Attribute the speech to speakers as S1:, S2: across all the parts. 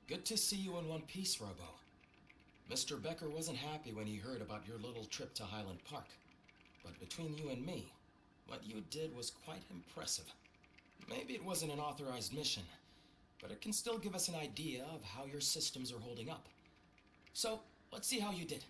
S1: Good to see you in one piece, Robo. Mr. Becker wasn't happy when he heard about your little trip to Highland Park. But between you and me, what you did was quite impressive. Maybe it wasn't an authorized mission, but it can still give us an idea of how your systems are holding up. So, let's see how you did.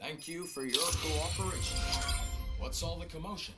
S1: Thank you for your cooperation. What's all the commotion?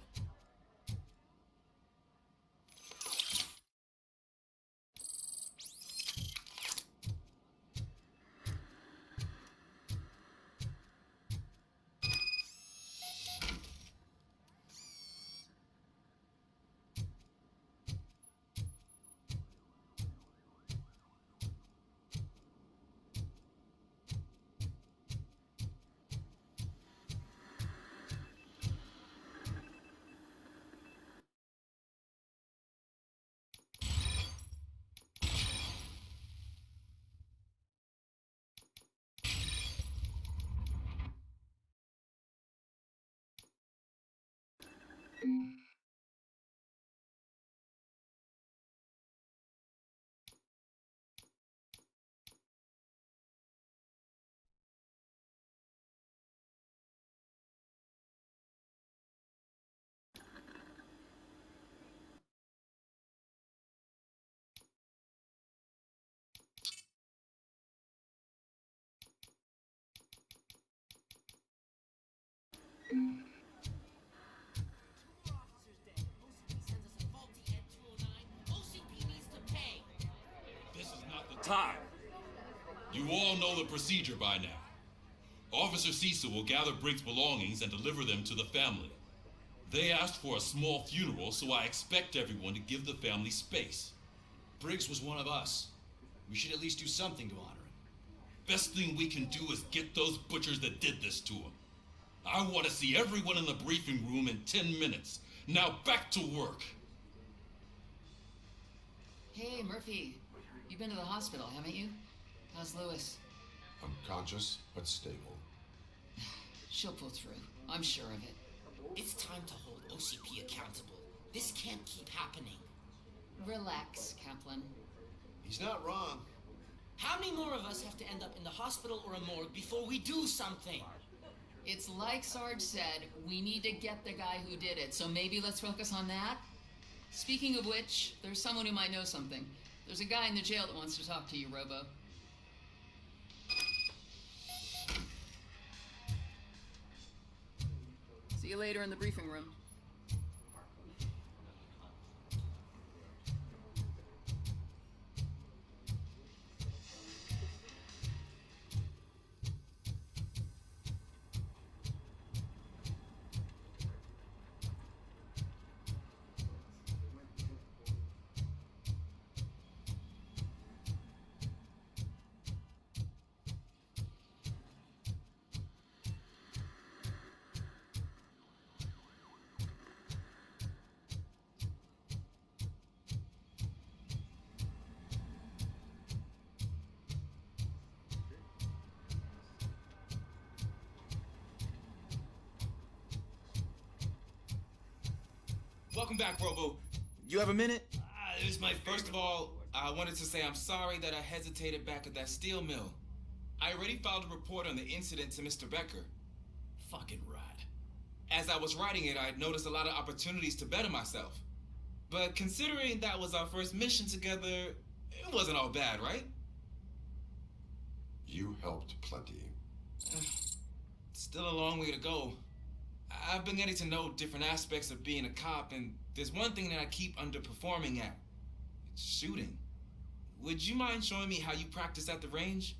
S2: This is not the time. You all know the procedure by now. Officer Cecil will gather Briggs' belongings and deliver them to the family. They asked for a small funeral, so I expect everyone to give the family space.
S3: Briggs was one of us. We should at least do something to honor him.
S2: Best thing we can do is get those butchers that did this to him. I want to see everyone in the briefing room in 10 minutes. Now back to work.
S4: Hey, Murphy. You've been to the hospital, haven't you? How's Lois?
S5: Unconscious, but stable.
S4: She'll pull through. I'm sure of it.
S6: It's time to hold OCP accountable. This can't keep happening.
S4: Relax, Kaplan.
S3: He's not wrong.
S6: How many more of us have to end up in the hospital or a morgue before we do something?
S4: It's like Sarge said, we need to get the guy who did it, so maybe let's focus on that? Speaking of which, there's someone who might know something. There's a guy in the jail that wants to talk to you, Robo. See you later in the briefing room.
S7: Welcome back, Robo. You have a minute?
S3: First of all, I wanted to say I'm sorry that I hesitated back at that steel mill. I already filed a report on the incident to Mr. Becker.
S1: Fucking rat.
S3: As I was writing it, I noticed a lot of opportunities to better myself. But considering that was our first mission together, it wasn't all bad, right?
S5: You helped plenty.
S3: Still a long way to go. I've been getting to know different aspects of being a cop, and there's one thing that I keep underperforming at. It's shooting. Would you mind showing me how you practice at the range?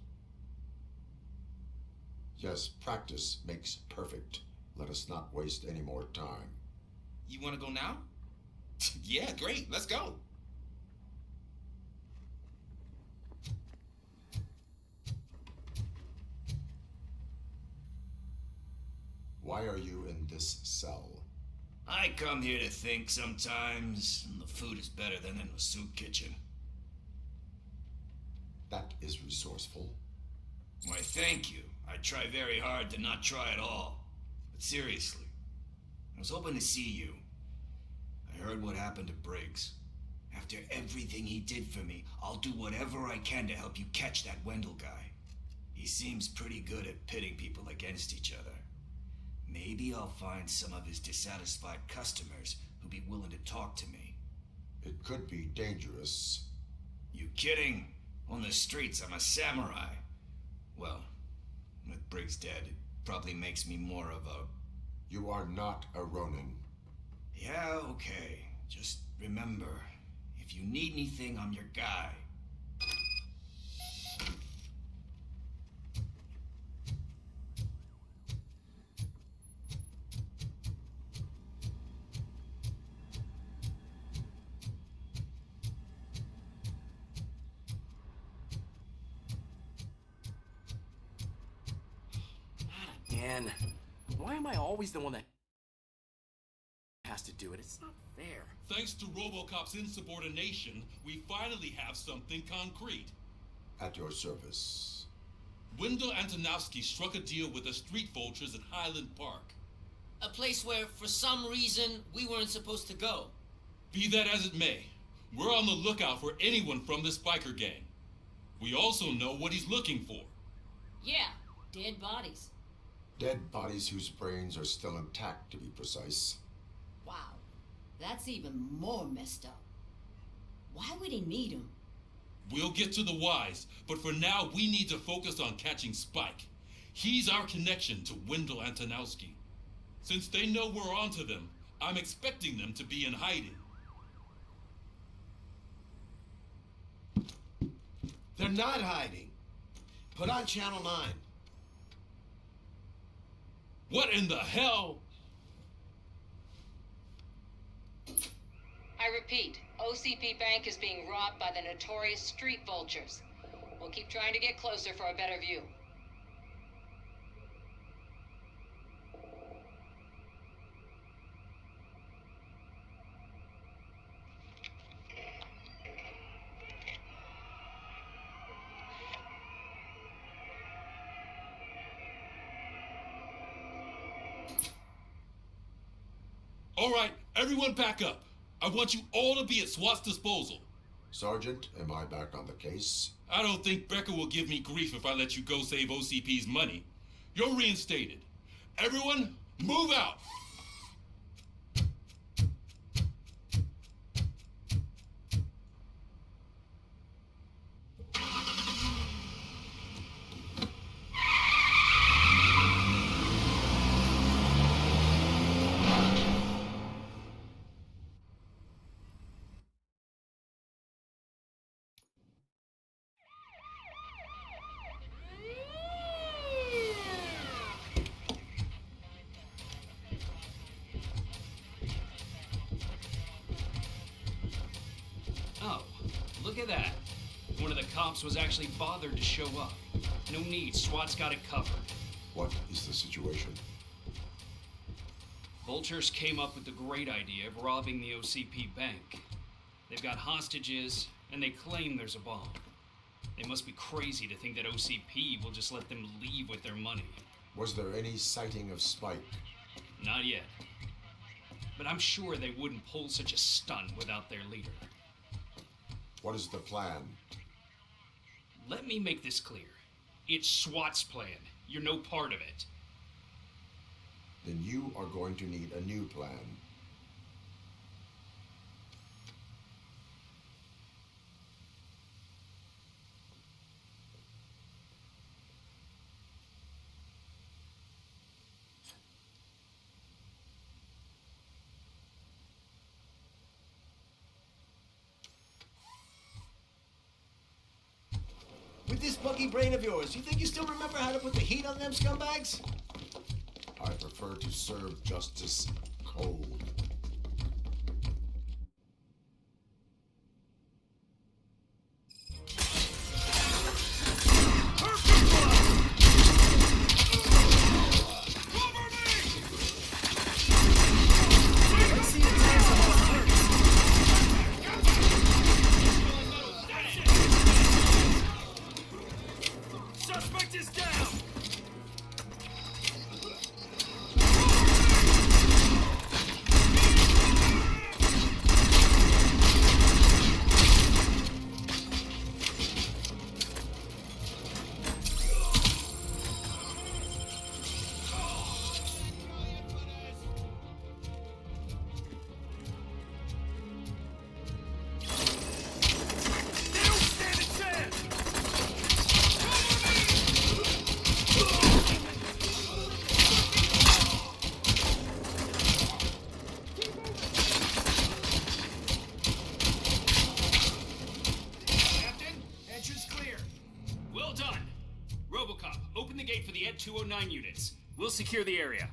S5: Yes, practice makes perfect. Let us not waste any more time.
S3: You want to go now? Yeah, great. Let's go.
S5: Why are you in this cell?
S8: I come here to think sometimes, and the food is better than in a soup kitchen.
S5: That is resourceful.
S8: Why, thank you. I try very hard to not try at all. But seriously, I was hoping to see you. I heard what happened to Briggs. After everything he did for me, I'll do whatever I can to help you catch that Wendell guy. He seems pretty good at pitting people against each other. Maybe I'll find some of his dissatisfied customers who'll be willing to talk to me.
S5: It could be dangerous.
S8: You kidding? On the streets, I'm a samurai. Well, with Briggs dead, it probably makes me more of a...
S5: You are not a Ronin.
S8: Yeah, okay. Just remember, if you need anything, I'm your guy.
S9: Man, why am I always the one that has to do it? It's not fair.
S2: Thanks to RoboCop's insubordination, we finally have something concrete.
S5: At your service.
S2: Wendell Antonowski struck a deal with the street vultures at Highland Park.
S6: A place where, for some reason, we weren't supposed to go.
S2: Be that as it may, we're on the lookout for anyone from this biker gang. We also know what he's looking for.
S10: Yeah, dead bodies.
S5: Dead bodies whose brains are still intact, to be precise.
S10: Wow, that's even more messed up. Why would he need them?
S2: We'll get to the whys, but for now we need to focus on catching Spike. He's our connection to Wendell Antonowski. Since they know we're onto them, I'm expecting them to be in hiding.
S11: They're not hiding. Put on Channel 9.
S2: What in the hell?
S12: I repeat, OCP Bank is being robbed by the notorious street vultures. We'll keep trying to get closer for a better view.
S2: All right, everyone back up. I want you all to be at SWAT's disposal.
S5: Sergeant, am I back on the case?
S2: I don't think Becker will give me grief if I let you go save OCP's money. You're reinstated. Everyone, move out!
S9: Oh, look at that. One of the cops was actually bothered to show up. No need, SWAT's got it covered.
S5: What is the situation?
S9: Vultures came up with the great idea of robbing the OCP bank. They've got hostages, and they claim there's a bomb. They must be crazy to think that OCP will just let them leave with their money.
S5: Was there any sighting of Spike?
S9: Not yet. But I'm sure they wouldn't pull such a stunt without their leader.
S5: What is the plan?
S9: Let me make this clear. It's SWAT's plan. You're no part of it.
S5: Then you are going to need a new plan.
S11: With this buggy brain of yours, you think you still remember how to put the heat on them scumbags?
S5: I prefer to serve justice cold.
S9: Open the gate for the Ed 209 units. We'll secure the area.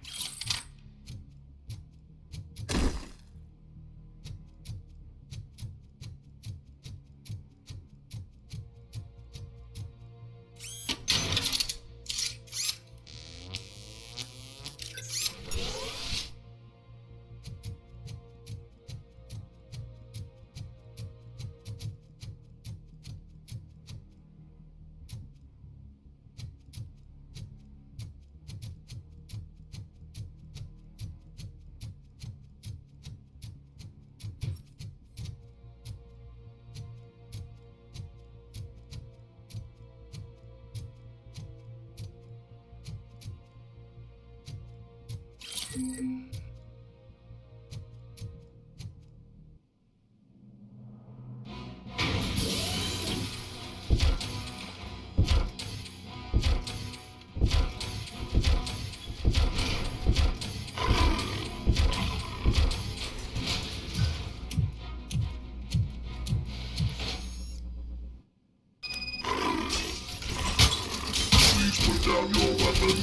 S13: Put down your weapon.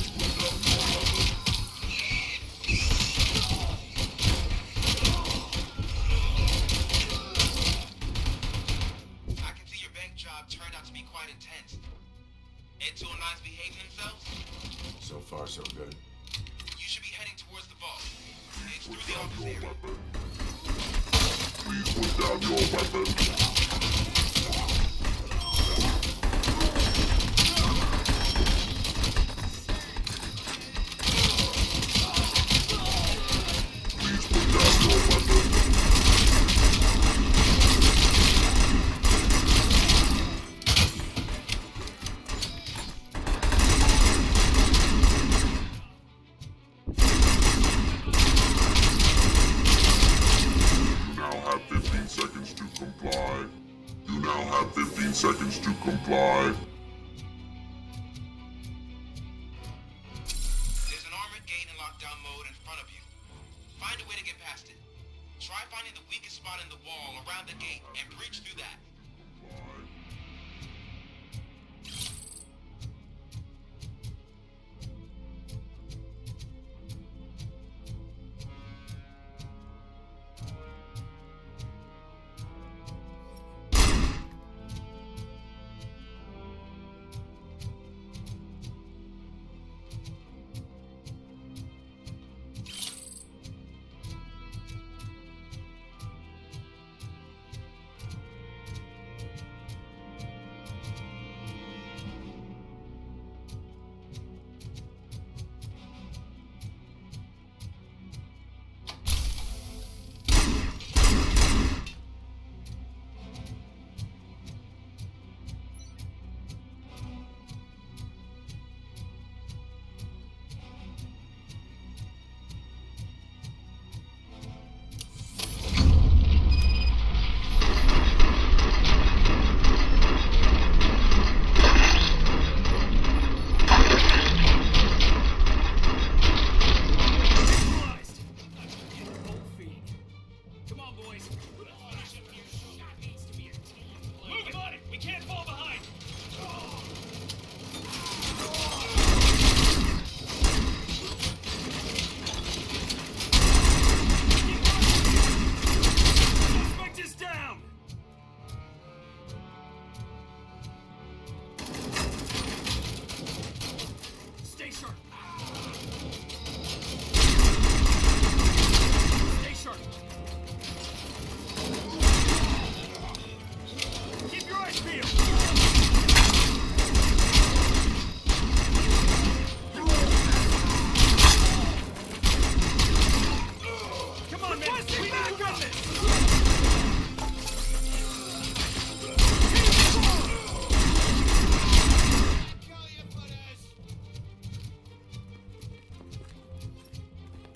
S7: I can see your bank job turned out to be quite intense. Ed 209's behaving themselves?
S5: So far, so good.
S7: You should be heading towards the vault. It's through the office area.
S13: Please put down your weapon. Seconds to comply.
S7: There's an armored gate in lockdown mode in front of you. Find a way to get past it. Try finding the weakest spot in the wall around the gate and breach through that.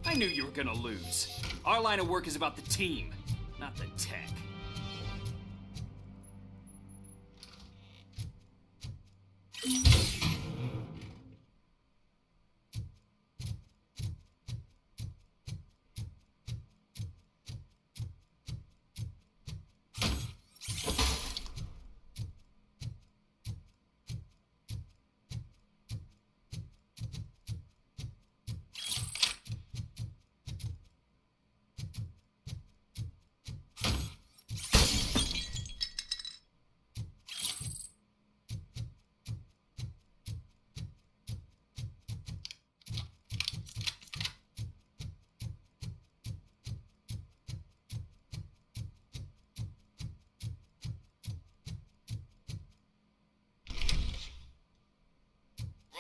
S9: I knew you were gonna lose. Our line of work is about the team, not the tech.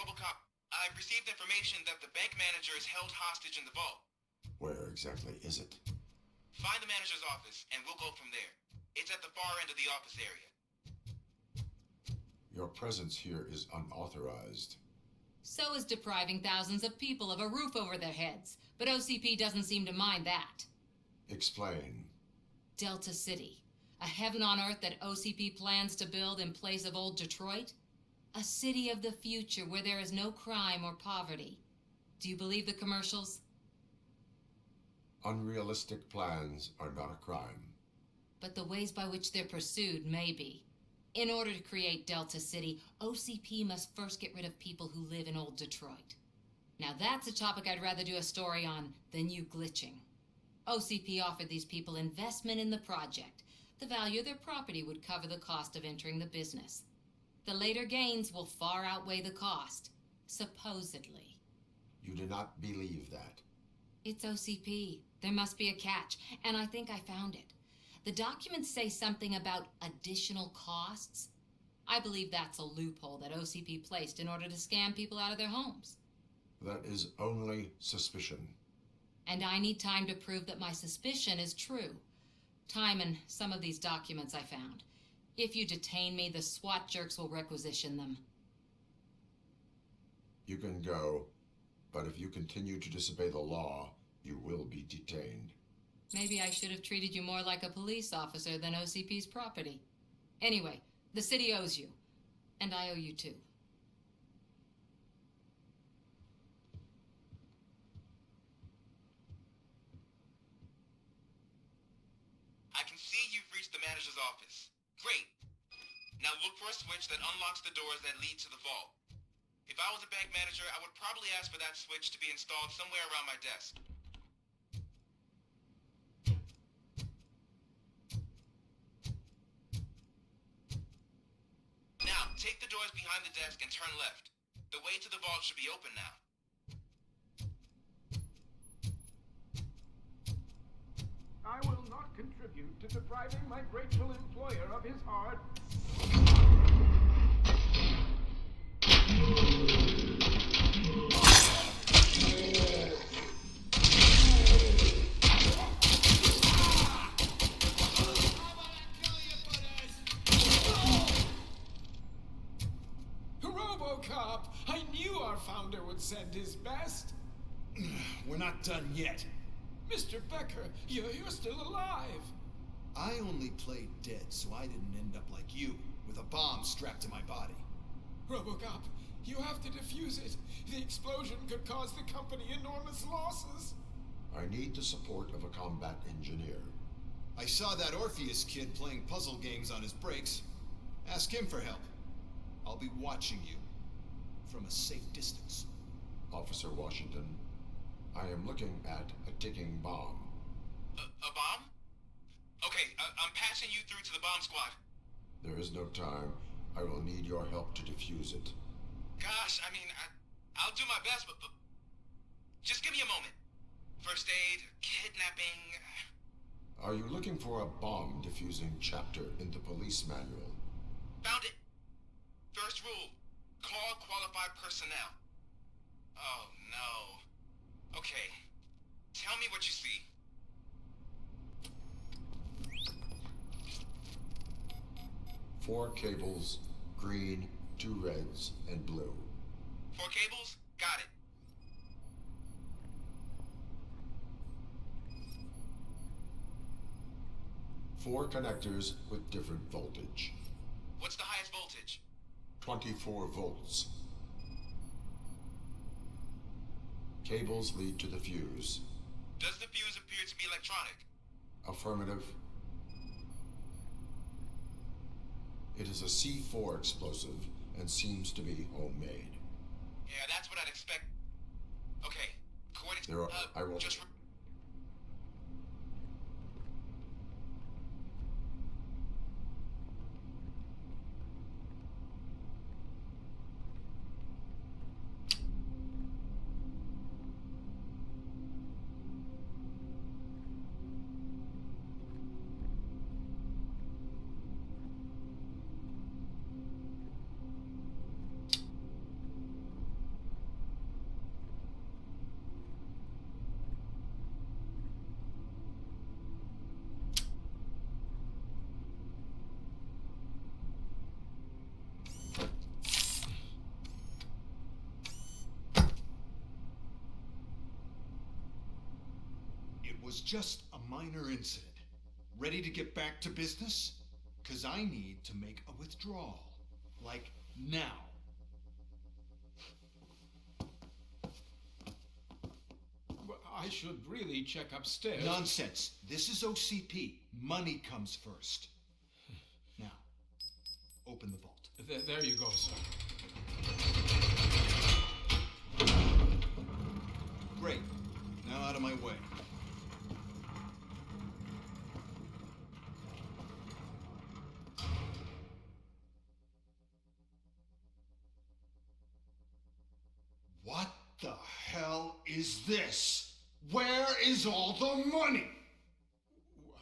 S7: RoboCop, I've received information that the bank manager is held hostage in the vault.
S5: Where exactly is it?
S7: Find the manager's office, and we'll go from there. It's at the far end of the office area.
S5: Your presence here is unauthorized.
S10: So is depriving thousands of people of a roof over their heads. But OCP doesn't seem to mind that.
S5: Explain.
S10: Delta City. A heaven on earth that OCP plans to build in place of old Detroit? A city of the future where there is no crime or poverty. Do you believe the commercials?
S5: Unrealistic plans are not a crime.
S10: But the ways by which they're pursued may be. In order to create Delta City, OCP must first get rid of people who live in old Detroit. Now that's a topic I'd rather do a story on than you glitching. OCP offered these people investment in the project. The value of their property would cover the cost of entering the business. The later gains will far outweigh the cost, supposedly.
S5: You do not believe that.
S10: It's OCP. There must be a catch, and I think I found it. The documents say something about additional costs. I believe that's a loophole that OCP placed in order to scam people out of their homes.
S5: That is only suspicion.
S10: And I need time to prove that my suspicion is true. Time and some of these documents I found. If you detain me, the SWAT jerks will requisition them.
S5: You can go, but if you continue to disobey the law, you will be detained.
S10: Maybe I should have treated you more like a police officer than OCP's property. Anyway, the city owes you. And I owe you too.
S7: I can see you've reached the manager's office. Great. Now look for a switch that unlocks the doors that lead to the vault. If I was a bank manager, I would probably ask for that switch to be installed somewhere around my desk. Now, take the doors behind the desk and turn left. The way to the vault should be open now.
S14: I will not contribute to depriving my grateful employer of his hard...
S15: RoboCop! I knew our founder would send his best.
S16: We're not done yet.
S15: Mr. Becker, you're still alive.
S16: I only played dead, so I didn't end up like you, with a bomb strapped to my body.
S15: RoboCop, you have to defuse it. The explosion could cause the company enormous losses.
S5: I need the support of a combat engineer.
S16: I saw that Orpheus kid playing puzzle games on his breaks. Ask him for help. I'll be watching you from a safe distance.
S5: Officer Washington, I am looking at a ticking bomb.
S7: A bomb? Okay, I'm passing you through to the bomb squad.
S5: There is no time. I will need your help to defuse it.
S7: Gosh, I mean, I'll do my best, but just give me a moment. First aid, kidnapping...
S5: Are you looking for a bomb defusing chapter in the police manual?
S7: Found it. First rule, call qualified personnel. Oh, no. Okay, tell me what you see.
S5: Four cables, green, 2 reds, and blue.
S7: 4 cables? Got it.
S5: Four connectors with different voltage.
S7: What's the highest voltage?
S5: 24 volts. Cables lead to the fuse.
S7: Does the fuse appear to be electronic?
S5: Affirmative. It is a C4 explosive and seems to be homemade.
S7: Yeah, that's what I'd expect. Okay, according to...
S5: There are, I will...
S7: Just...
S16: was just a minor incident. Ready to get back to business? 'Cause I need to make a withdrawal. Like now.
S14: Well, I should really check upstairs.
S16: Nonsense. This is OCP. Money comes first. Now, open the vault.
S14: There you go, sir.
S16: Great. Now out of my way. What the hell is this? Where is all the money?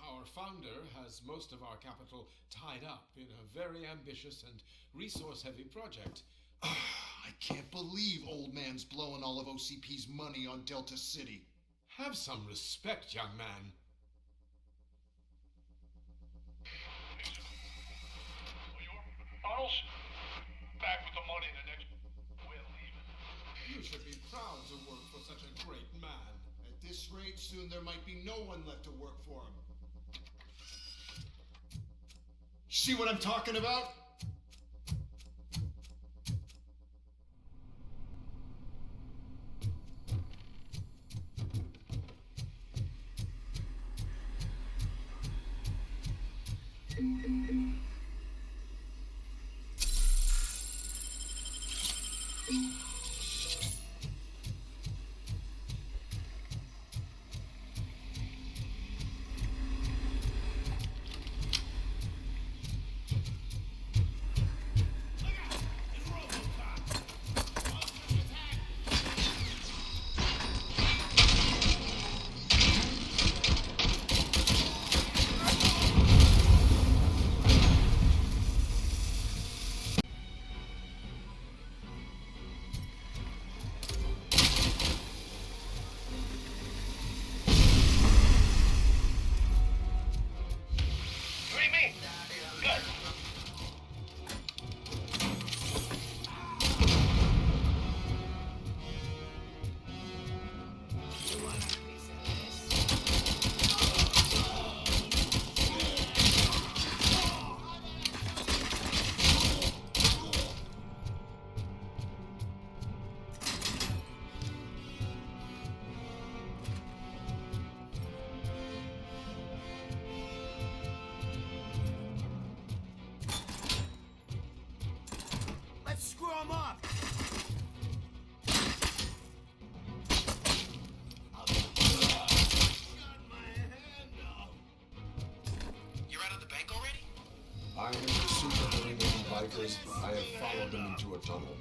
S14: Our founder has most of our capital tied up in a very ambitious and resource-heavy project.
S16: I can't believe old man's blowing all of OCP's money on Delta City.
S14: Have some respect, young man.
S17: Arnold's back with the money the next we'll leave it.
S14: You should be proud to work for such a great man.
S16: At this rate, soon there might be no one left to work for him. See what I'm talking about?
S5: I'm in pursuit of the remaining bikers. I have followed them into a tunnel.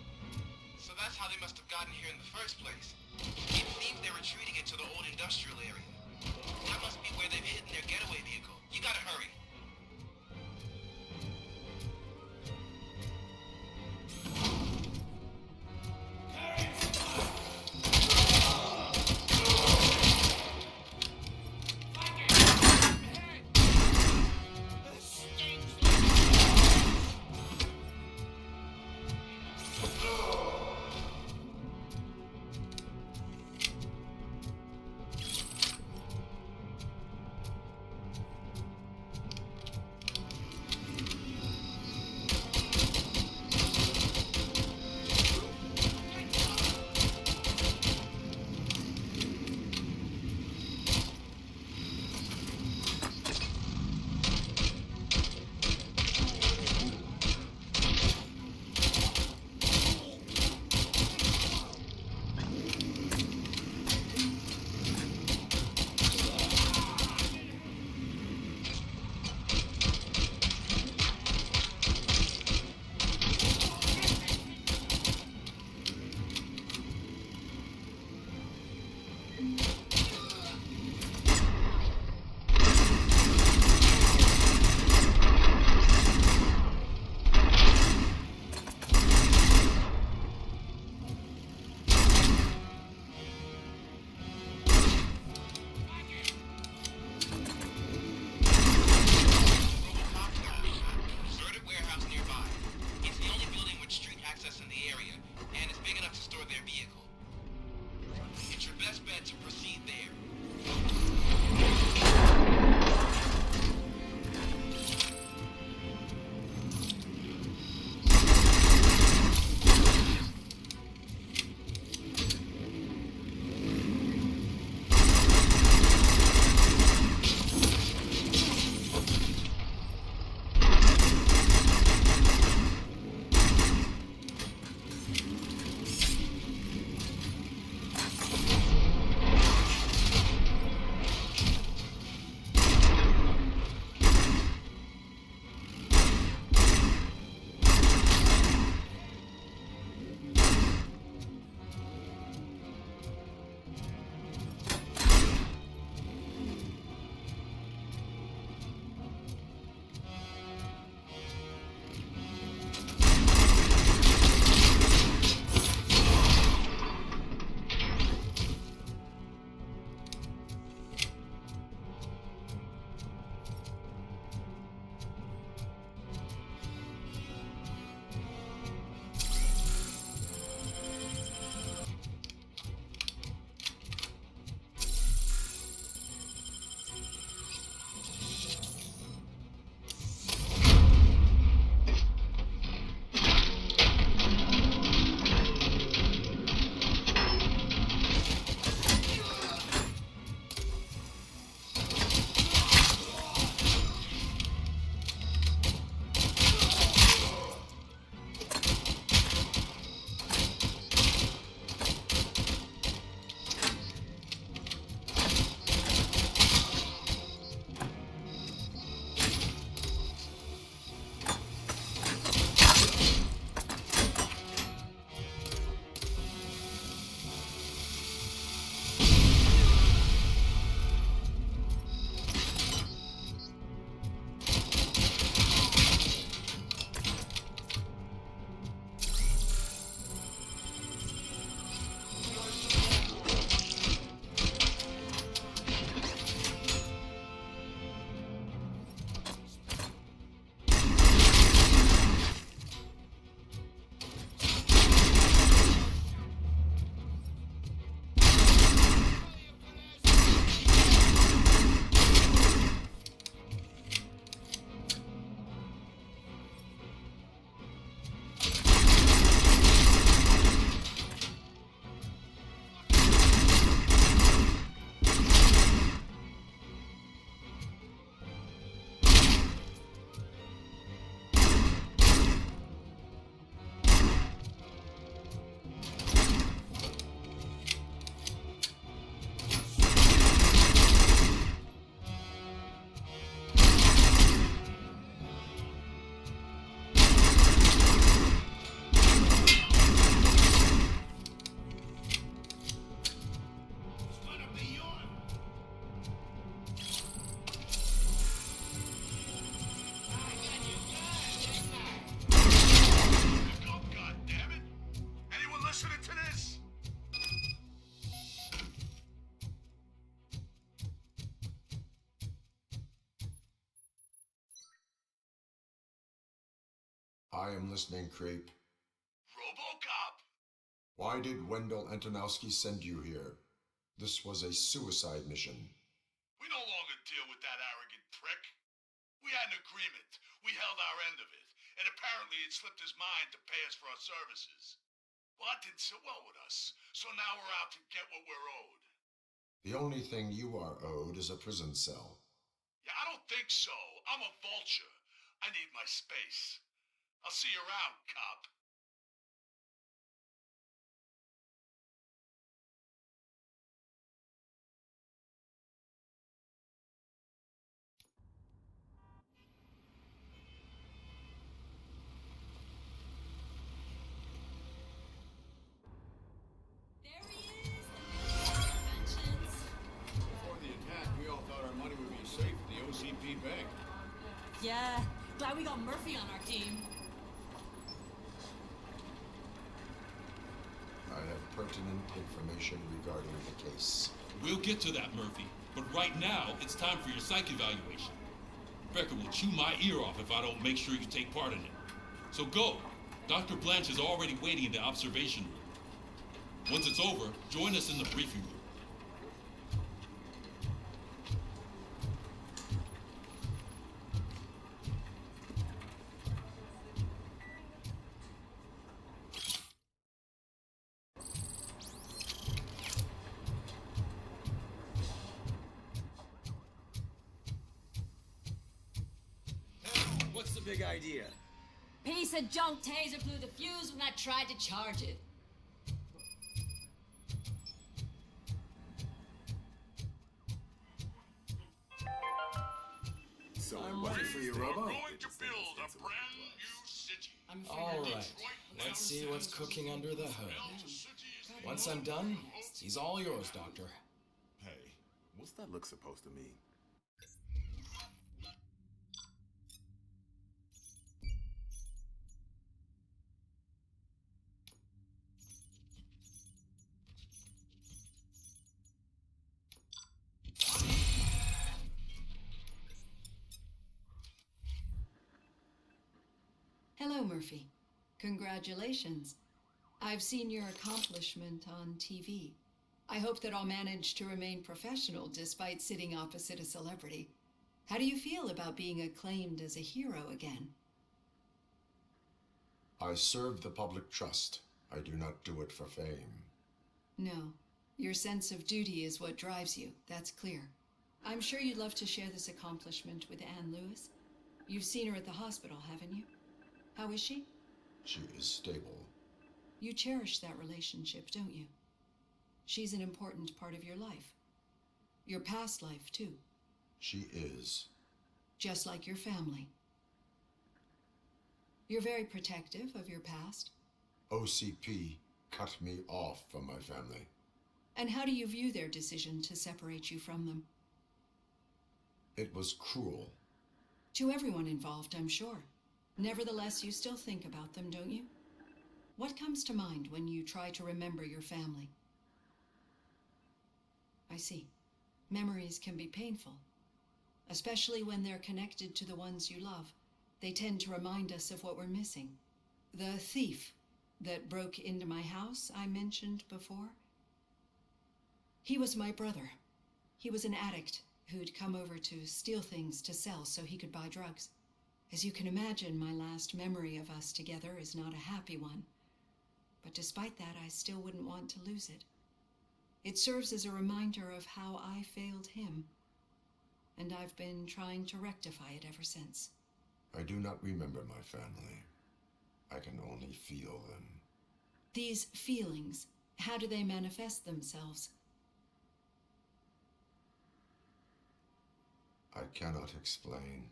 S7: So that's how they must have gotten here in the first place. It seems they're retreating into the old industrial area. That must be where they've hidden their getaway vehicle. You gotta hurry.
S5: I am listening, creep.
S13: RoboCop!
S5: Why did Wendell Antonowski send you here? This was a suicide mission.
S13: We no longer deal with that arrogant prick. We had an agreement. We held our end of it. And apparently it slipped his mind to pay us for our services. Well, that didn't sit well with us. So now we're out to get what we're owed.
S5: The only thing you are owed is a prison cell.
S13: Yeah, I don't think so. I'm a vulture. I need my space. I'll see you around, cop.
S16: Before the attack, we all thought our money would be safe at the OCP bank.
S18: Yeah, glad we got Murphy on our team.
S5: I have pertinent information regarding the case.
S2: We'll get to that, Murphy. But right now, it's time for your psych evaluation. Becker will chew my ear off if I don't make sure you take part in it. So go. Dr. Blanche is already waiting in the observation room. Once it's over, join us in the briefing room.
S11: What's the big idea?
S18: Piece of junk taser blew the fuse when I tried to charge it.
S16: So I'm ready for you, Robo.
S13: Going to build a brand new city.
S1: All right, let's see what's cooking under the hood. Once I'm done, he's all yours, Doctor.
S19: Hey, what's that look supposed to mean?
S20: Hello, Murphy. Congratulations. I've seen your accomplishment on TV. I hope that I'll manage to remain professional despite sitting opposite a celebrity. How do you feel about being acclaimed as a hero again?
S5: I serve the public trust. I do not do it for fame.
S20: No. Your sense of duty is what drives you. That's clear. I'm sure you'd love to share this accomplishment with Anne Lewis. You've seen her at the hospital, haven't you? How is she?
S5: She is stable.
S20: You cherish that relationship, don't you? She's an important part of your life. Your past life, too.
S5: She is.
S20: Just like your family. You're very protective of your past.
S5: OCP cut me off from my family.
S20: And how do you view their decision to separate you from them?
S5: It was cruel.
S20: To everyone involved, I'm sure. Nevertheless, you still think about them, don't you? What comes to mind when you try to remember your family? I see. Memories can be painful, especially when they're connected to the ones you love. They tend to remind us of what we're missing. The thief that broke into my house I mentioned before, he was my brother. He was an addict who'd come over to steal things to sell so he could buy drugs. As you can imagine, my last memory of us together is not a happy one. But despite that, I still wouldn't want to lose it. It serves as a reminder of how I failed him. And I've been trying to rectify it ever since.
S5: I do not remember my family. I can only feel them.
S20: These feelings, how do they manifest themselves?
S5: I cannot explain.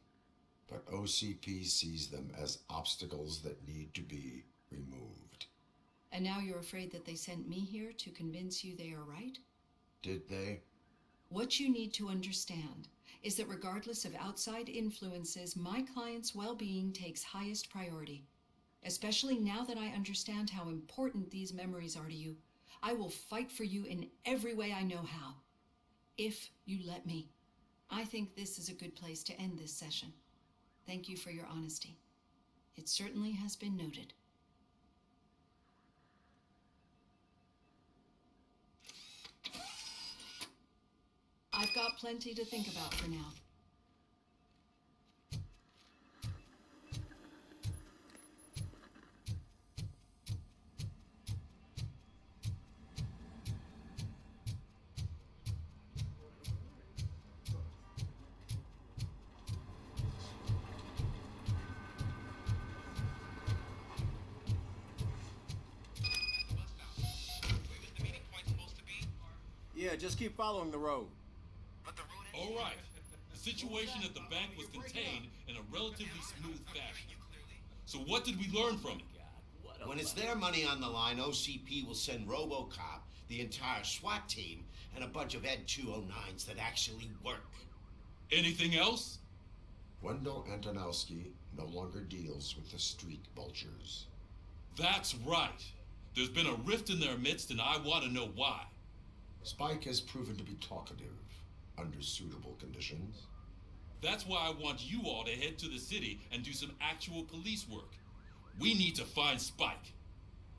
S5: But OCP sees them as obstacles that need to be removed.
S20: And now you're afraid that they sent me here to convince you they are right?
S5: Did they?
S20: What you need to understand is that regardless of outside influences, my client's well-being takes highest priority. Especially now that I understand how important these memories are to you. I will fight for you in every way I know how. If you let me. I think this is a good place to end this session. Thank you for your honesty. It certainly has been noted. I've got plenty to think about for now.
S11: Yeah, just keep following the road.
S2: All right. The situation at the bank was contained in a relatively smooth fashion. So what did we learn from it?
S11: When it's their money on the line, OCP will send RoboCop, the entire SWAT team, and a bunch of Ed 209s that actually work.
S2: Anything else?
S5: Wendell Antonowski no longer deals with the street vultures.
S2: That's right. There's been a rift in their midst, and I want to know why.
S5: Spike has proven to be talkative under suitable conditions.
S2: That's why I want you all to head to the city and do some actual police work. We need to find Spike.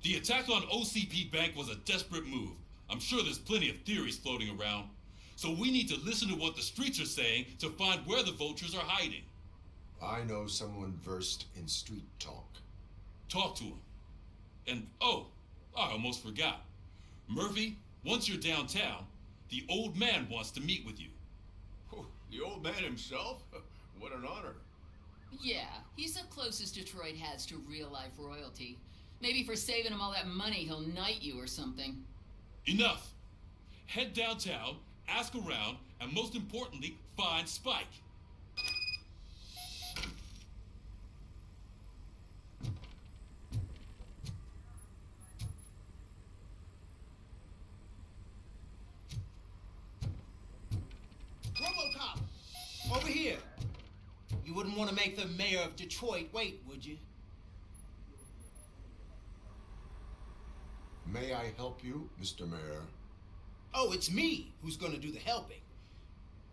S2: The attack on OCP Bank was a desperate move. I'm sure there's plenty of theories floating around. So we need to listen to what the streets are saying to find where the vultures are hiding.
S5: I know someone versed in street talk.
S2: Talk to him. And, oh, I almost forgot. Murphy, once you're downtown, the old man wants to meet with you.
S16: Oh, the old man himself? What an honor.
S4: Yeah, he's the closest Detroit has to real-life royalty. Maybe for saving him all that money, he'll knight you or something.
S2: Enough. Head downtown, ask around, and most importantly, find Spike.
S11: RoboCop! Over here! You wouldn't want to make the mayor of Detroit wait, would you?
S5: May I help you, Mr. Mayor?
S11: Oh, it's me who's gonna do the helping.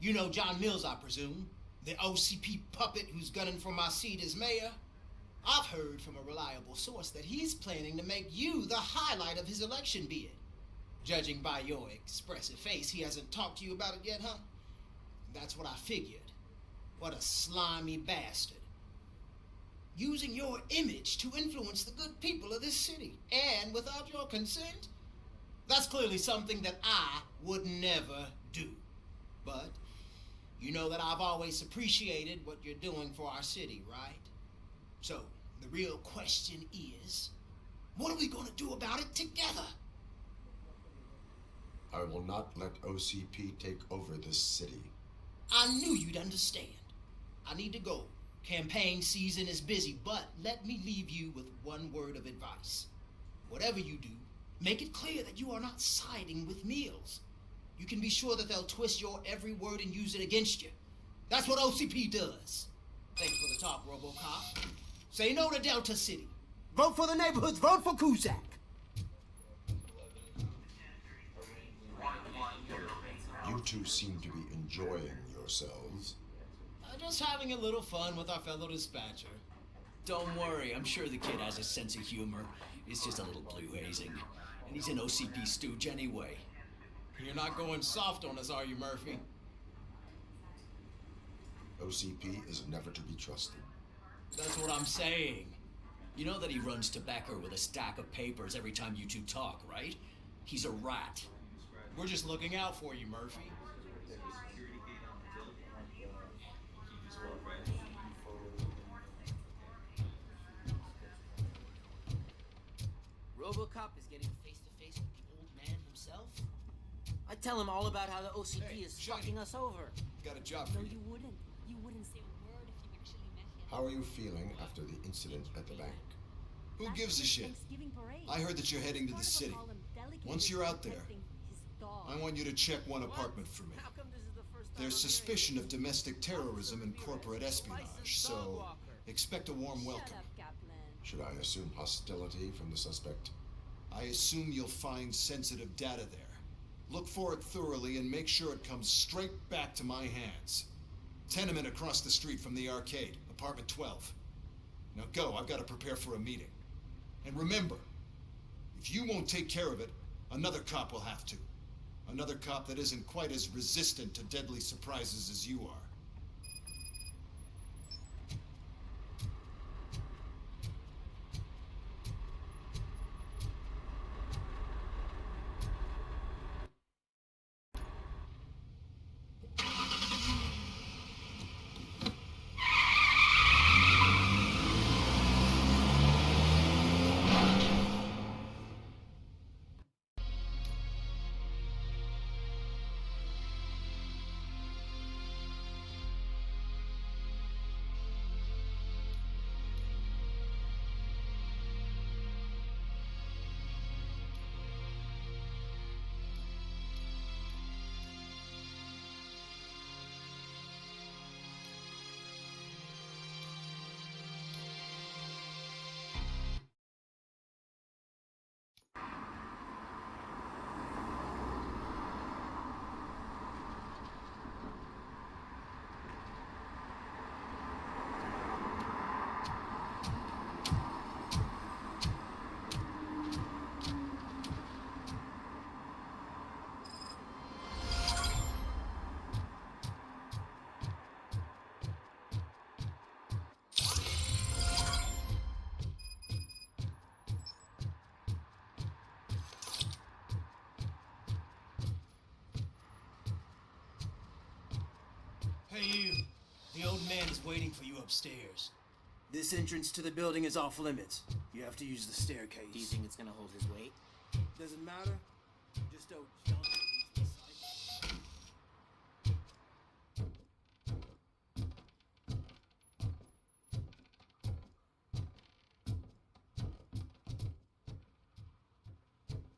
S11: You know John Mills, I presume? The OCP puppet who's gunning for my seat as mayor? I've heard from a reliable source that he's planning to make you the highlight of his election bid. Judging by your expressive face, he hasn't talked to you about it yet, huh? That's what I figured. What a slimy bastard. Using your image to influence the good people of this city, and without your consent? That's clearly something that I would never do. But you know that I've always appreciated what you're doing for our city, right? So the real question is, what are we going to do about it together?
S5: I will not let OCP take over this city.
S11: I knew you'd understand. I need to go. Campaign season is busy, but let me leave you with one word of advice. Whatever you do, make it clear that you are not siding with Mills. You can be sure that they'll twist your every word and use it against you. That's what OCP does. Thanks for the talk, RoboCop. Say no to Delta City.
S6: Vote for the neighborhoods. Vote for Cusack.
S5: You two seem to be enjoying yourselves.
S11: Just having a little fun with our fellow dispatcher.
S21: Don't worry, I'm sure the kid has a sense of humor. It's just a little blue-hazing. And he's an OCP stooge anyway.
S11: You're not going soft on us, are you, Murphy?
S5: OCP is never to be trusted.
S11: That's what I'm saying.
S21: You know that he runs to Becker with a stack of papers every time you two talk, right? He's a rat.
S11: We're just looking out for you, Murphy.
S6: RoboCop is getting face-to-face with the old man himself. I tell him all about how the OCP is fucking us over.
S16: Got a job for you.
S18: No, you wouldn't. You wouldn't say a word if you actually met him.
S5: How are you feeling after the incident at the bank?
S16: Who gives a shit? I heard that you're heading to the city. Once you're out there, I want you to check one apartment for me. There's suspicion of domestic terrorism and corporate espionage, so expect a warm welcome.
S5: Should I assume hostility from the suspect?
S16: I assume you'll find sensitive data there. Look for it thoroughly and make sure it comes straight back to my hands. Tenement across the street from the arcade, apartment 12. Now go, I've got to prepare for a meeting. And remember, if you won't take care of it, another cop will have to. Another cop that isn't quite as resistant to deadly surprises as you are.
S11: Hey, you. The old man is waiting for you upstairs. This entrance to the building is off limits. You have to use the staircase.
S6: Do you think it's gonna hold his weight?
S11: Doesn't matter. Just don't jump.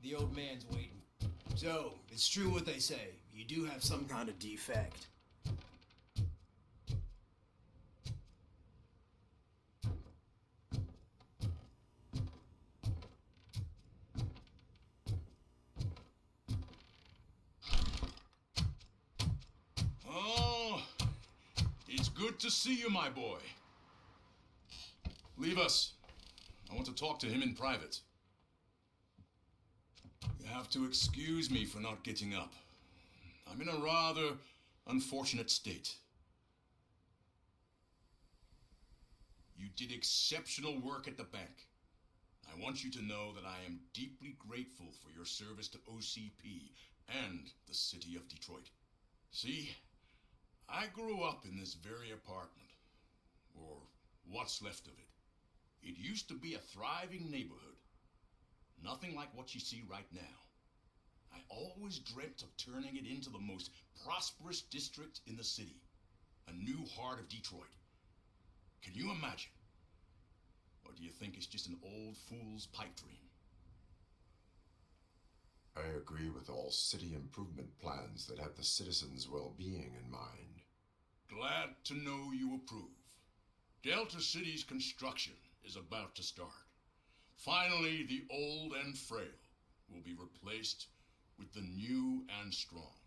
S11: The old man's waiting. So, it's true what they say. You do have some kind of defect.
S2: Oh, it's good to see you, my boy. Leave us. I want to talk to him in private. You have to excuse me for not getting up. I'm in a rather unfortunate state. You did exceptional work at the bank. I want you to know that I am deeply grateful for your service to OCP and the city of Detroit. See, I grew up in this very apartment, or what's left of it. It used to be a thriving neighborhood. Nothing like what you see right now. I always dreamt of turning it into the most prosperous district in the city. A new heart of Detroit. Can you imagine? Or do you think it's just an old fool's pipe dream?
S5: I agree with all city improvement plans that have the citizens' well-being in mind.
S2: Glad to know you approve. Delta City's construction is about to start. Finally, the old and frail will be replaced with the new and strong.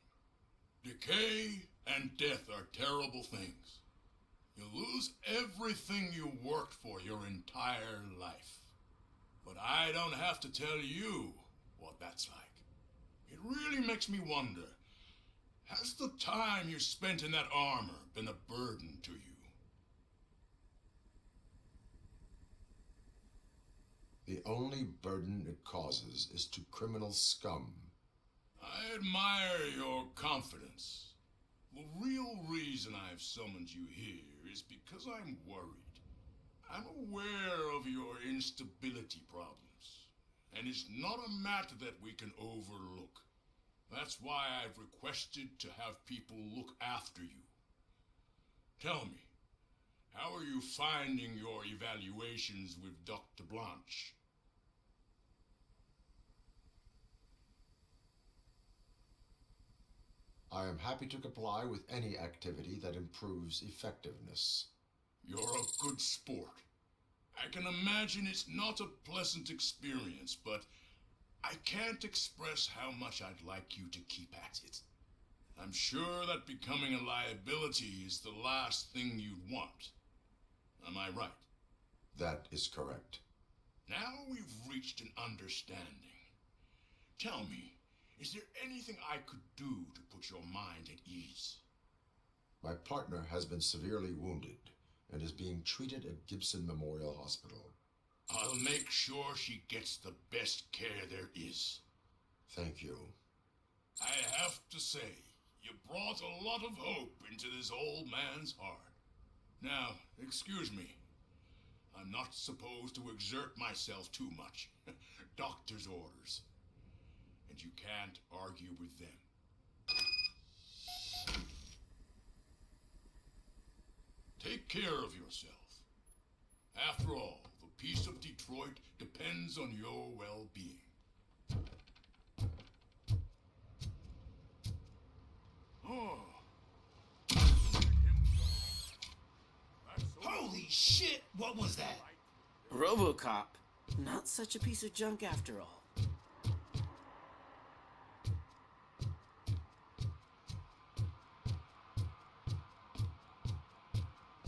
S2: Decay and death are terrible things. You lose everything you worked for your entire life. But I don't have to tell you what that's like. It really makes me wonder, has the time you spent in that armor been a burden to you?
S5: The only burden it causes is to criminal scum.
S2: I admire your confidence. The real reason I've summoned you here is because I'm worried. I'm aware of your instability problems, and it's not a matter that we can overlook. That's why I've requested to have people look after you. Tell me, how are you finding your evaluations with Dr. Blanche?
S5: I am happy to comply with any activity that improves effectiveness.
S2: You're a good sport. I can imagine it's not a pleasant experience, but I can't express how much I'd like you to keep at it. I'm sure that becoming a liability is the last thing you'd want. Am I right?
S5: That is correct.
S13: Now we've reached an understanding. Tell me, is there anything I could do to put your mind at ease?
S5: My partner has been severely wounded and is being treated at Gibson Memorial Hospital.
S13: I'll make sure she gets the best care there is.
S5: Thank you.
S13: I have to say, you brought a lot of hope into this old man's heart. Now, excuse me. I'm not supposed to exert myself too much. Doctor's orders. And you can't argue with them. Take care of yourself. After all, the peace of Detroit depends on your well-being. Oh.
S11: Holy shit! What was that?
S6: RoboCop. Not such a piece of junk after all.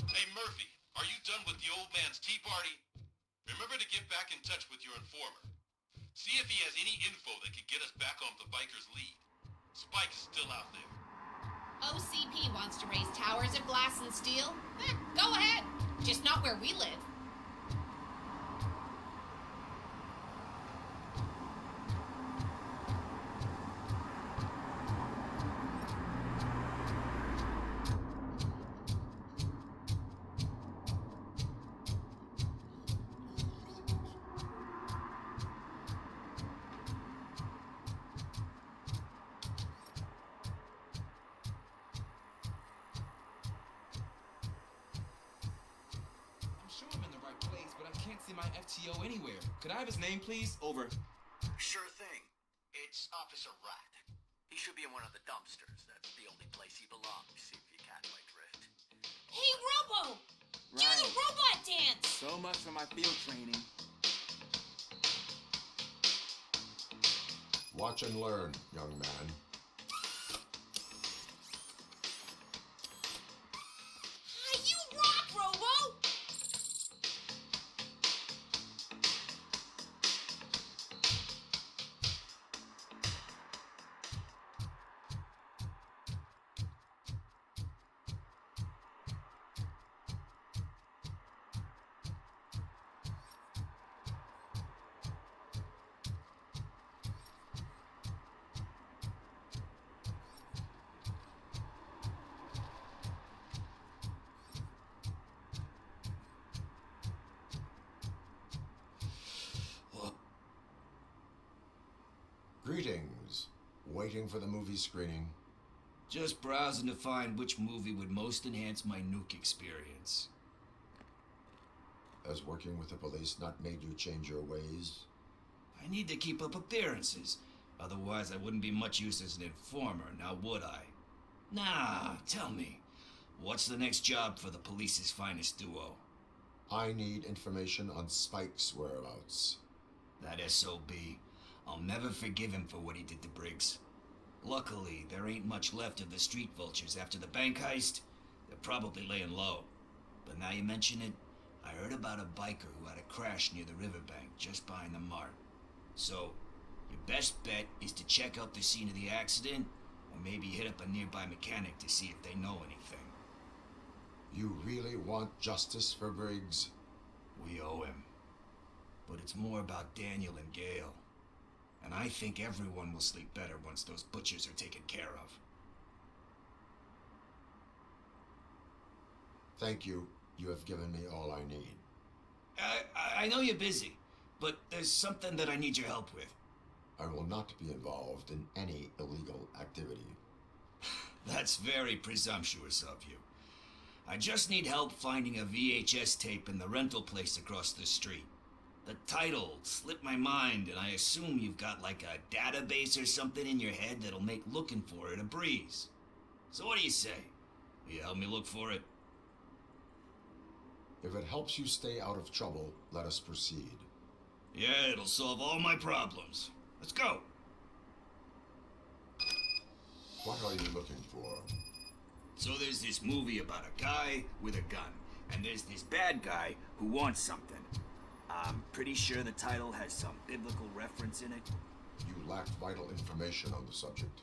S7: Hey, Murphy, are you done with the old man's tea party? Remember to get back in touch with your informer. See if he has any info that could get us back on the biker's lead. Spike's still out there.
S10: OCP wants to raise towers of glass and steel? Go ahead. Just not where we live.
S3: My FTO anywhere. Could I have his name, please? Over.
S22: Sure thing. It's Officer Rat. He should be in one of the dumpsters. That's the only place he belongs, if you catch my drift.
S18: Hey, Robo! Do the robot dance!
S3: So much for my field training.
S5: Watch and learn, young man.
S18: You rock, Robo!
S5: Greetings. Waiting for the movie screening.
S8: Just browsing to find which movie would most enhance my nuke experience.
S5: Has working with the police not made you change your ways?
S8: I need to keep up appearances. Otherwise, I wouldn't be much use as an informer, now would I? Nah, tell me. What's the next job for the police's finest duo?
S5: I need information on Spike's whereabouts.
S8: That SOB. I'll never forgive him for what he did to Briggs. Luckily, there ain't much left of the street vultures after the bank heist. They're probably laying low. But now you mention it, I heard about a biker who had a crash near the riverbank just behind the mart. So, your best bet is to check out the scene of the accident, or maybe hit up a nearby mechanic to see if they know anything.
S5: You really want justice for Briggs?
S8: We owe him. But it's more about Daniel and Gale. And I think everyone will sleep better once those butchers are taken care of.
S5: Thank you. You have given me all I need.
S8: I know you're busy, but there's something that I need your help with.
S5: I will not be involved in any illegal activity.
S8: That's very presumptuous of you. I just need help finding a VHS tape in the rental place across the street. The title slipped my mind, and I assume you've got like a database or something in your head that'll make looking for it a breeze. So what do you say? Will you help me look for it?
S5: If it helps you stay out of trouble, let us proceed.
S8: Yeah, it'll solve all my problems. Let's go.
S5: What are you looking for?
S8: So there's this movie about a guy with a gun. and there's this bad guy who wants something. I'm pretty sure the title has some biblical reference in it.
S5: You lack vital information on the subject.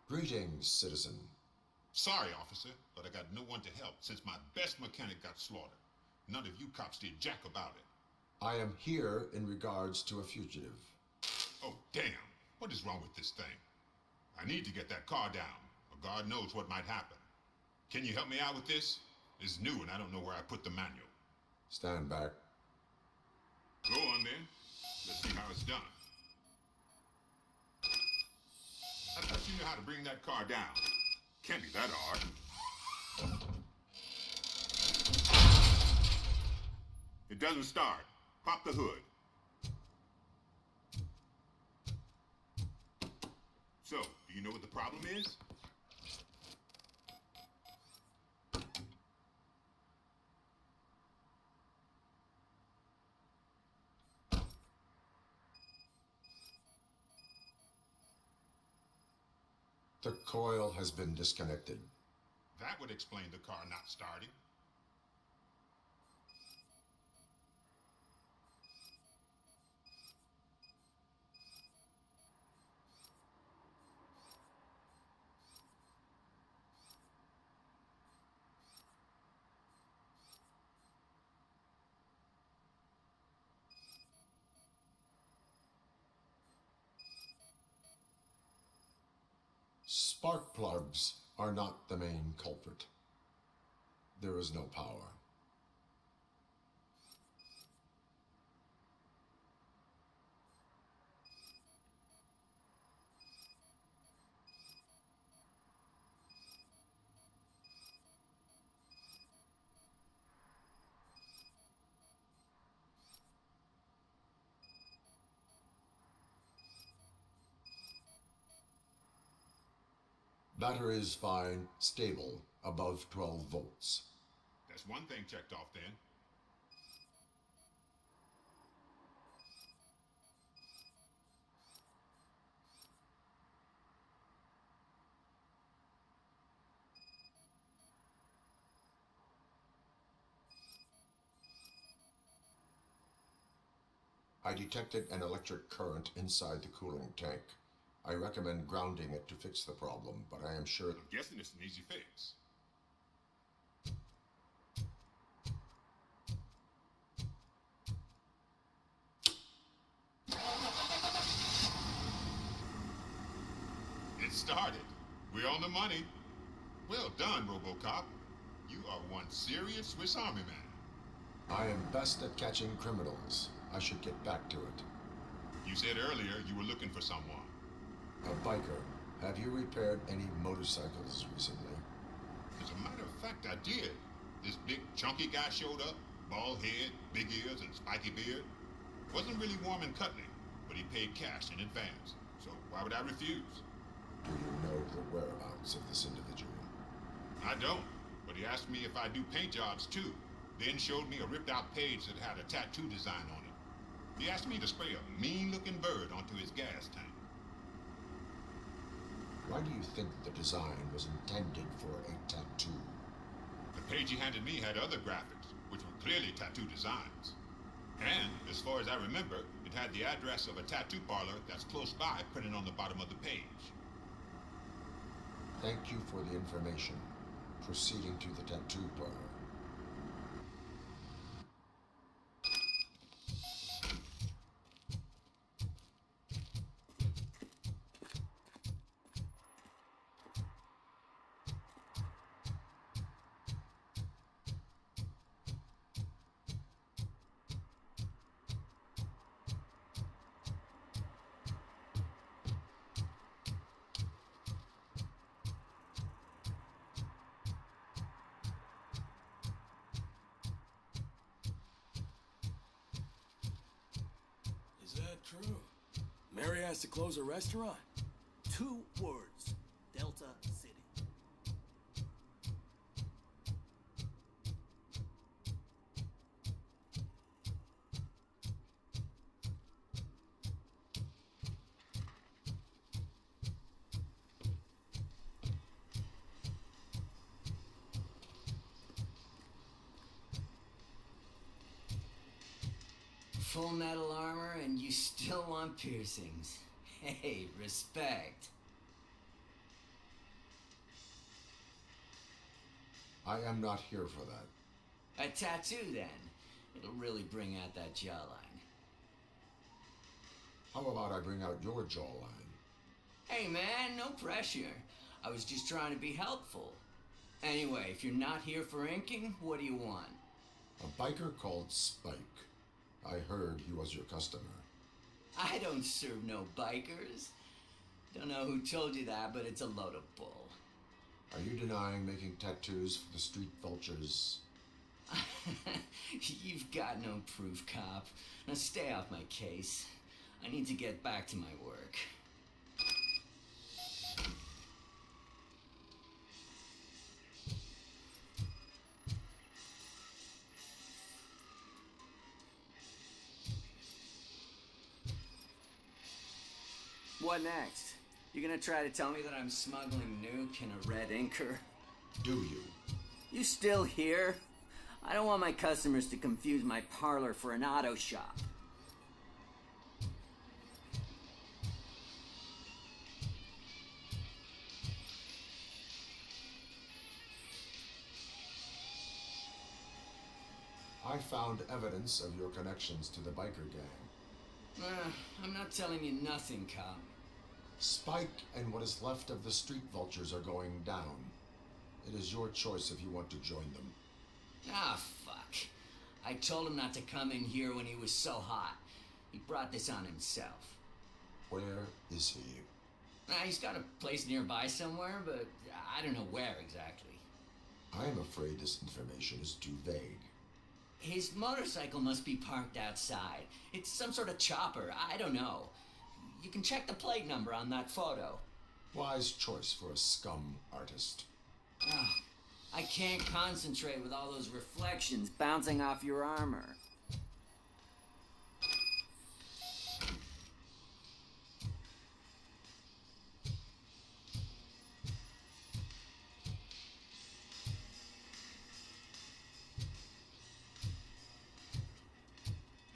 S5: Greetings, citizen.
S13: Sorry, officer, but I got no one to help since my best mechanic got slaughtered. None of you cops did jack about it.
S5: I am here in regards to a fugitive.
S13: Oh, damn. What is wrong with this thing? I need to get that car down, or God knows what might happen. Can you help me out with this? It's new and I don't know where I put the manual.
S5: Stand back.
S13: Go on then. Let's see how it's done. I thought you knew how to bring that car down. Can't be that hard. It doesn't start. Pop the hood. So, do you know what the problem is?
S5: The coil has been disconnected.
S13: That would explain the car not starting.
S5: Spark plugs are not the main culprit. There is no power. Battery is fine, stable, above 12 volts.
S13: That's one thing checked off then.
S5: I detected an electric current inside the cooling tank. I recommend grounding it to fix the problem, but I am sure...
S13: I'm guessing it's an easy fix. It started. We're on the money. Well done, RoboCop. You are one serious Swiss Army man.
S5: I am best at catching criminals. I should get back to it.
S13: You said earlier you were looking for someone.
S5: A biker. Have you repaired any motorcycles recently?
S13: As a matter of fact, I did. This big, chunky guy showed up. Bald head, big ears, and spiky beard. Wasn't really warm and cuddly, but he paid cash in advance. So why would I refuse?
S5: Do you know the whereabouts of this individual?
S13: I don't, but he asked me if I do paint jobs too. Then showed me a ripped-out page that had a tattoo design on it. He asked me to spray a mean-looking bird onto his gas tank.
S5: Why do you think the design was intended for a tattoo?
S13: The page he handed me had other graphics, which were clearly tattoo designs. And, as far as I remember, it had the address of a tattoo parlor that's close by printed on the bottom of the page.
S5: Thank you for the information. Proceeding to the tattoo parlor.
S9: Is that true? Mary has to close a restaurant?
S6: 2 words. Delta City. full metal armor and you still want piercings. Hey, respect.
S5: I am not here for that.
S6: A tattoo, then. It'll really bring out that jawline.
S5: How about I bring out your jawline?
S6: Hey, man, no pressure. I was just trying to be helpful. Anyway, if you're not here for inking, what do you want?
S5: A biker called Spike. I heard he was your customer.
S6: I don't serve no bikers. Don't know who told you that, but it's a load of bull.
S5: Are you denying making tattoos for the street vultures?
S6: You've got no proof, cop. Now stay off my case. I need to get back to my work. What next? You gonna try to tell me that I'm smuggling nuke in a red inker?
S5: Do you?
S6: You still here? I don't want my customers to confuse my parlor for an auto shop.
S5: I found evidence of your connections to the biker gang.
S6: I'm not telling you nothing, cop.
S5: Spike and what is left of the street vultures are going down. It is your choice if you want to join them.
S6: Ah, fuck. I told him not to come in here when he was so hot. He brought this on himself.
S5: Where is he?
S6: He's got a place nearby somewhere, but I don't know where exactly.
S5: I am afraid this information is too vague.
S6: His motorcycle must be parked outside. It's some sort of chopper. I don't know. You can check the plate number on that photo.
S5: Wise choice for a scum artist.
S6: I can't concentrate with all those reflections bouncing off your armor.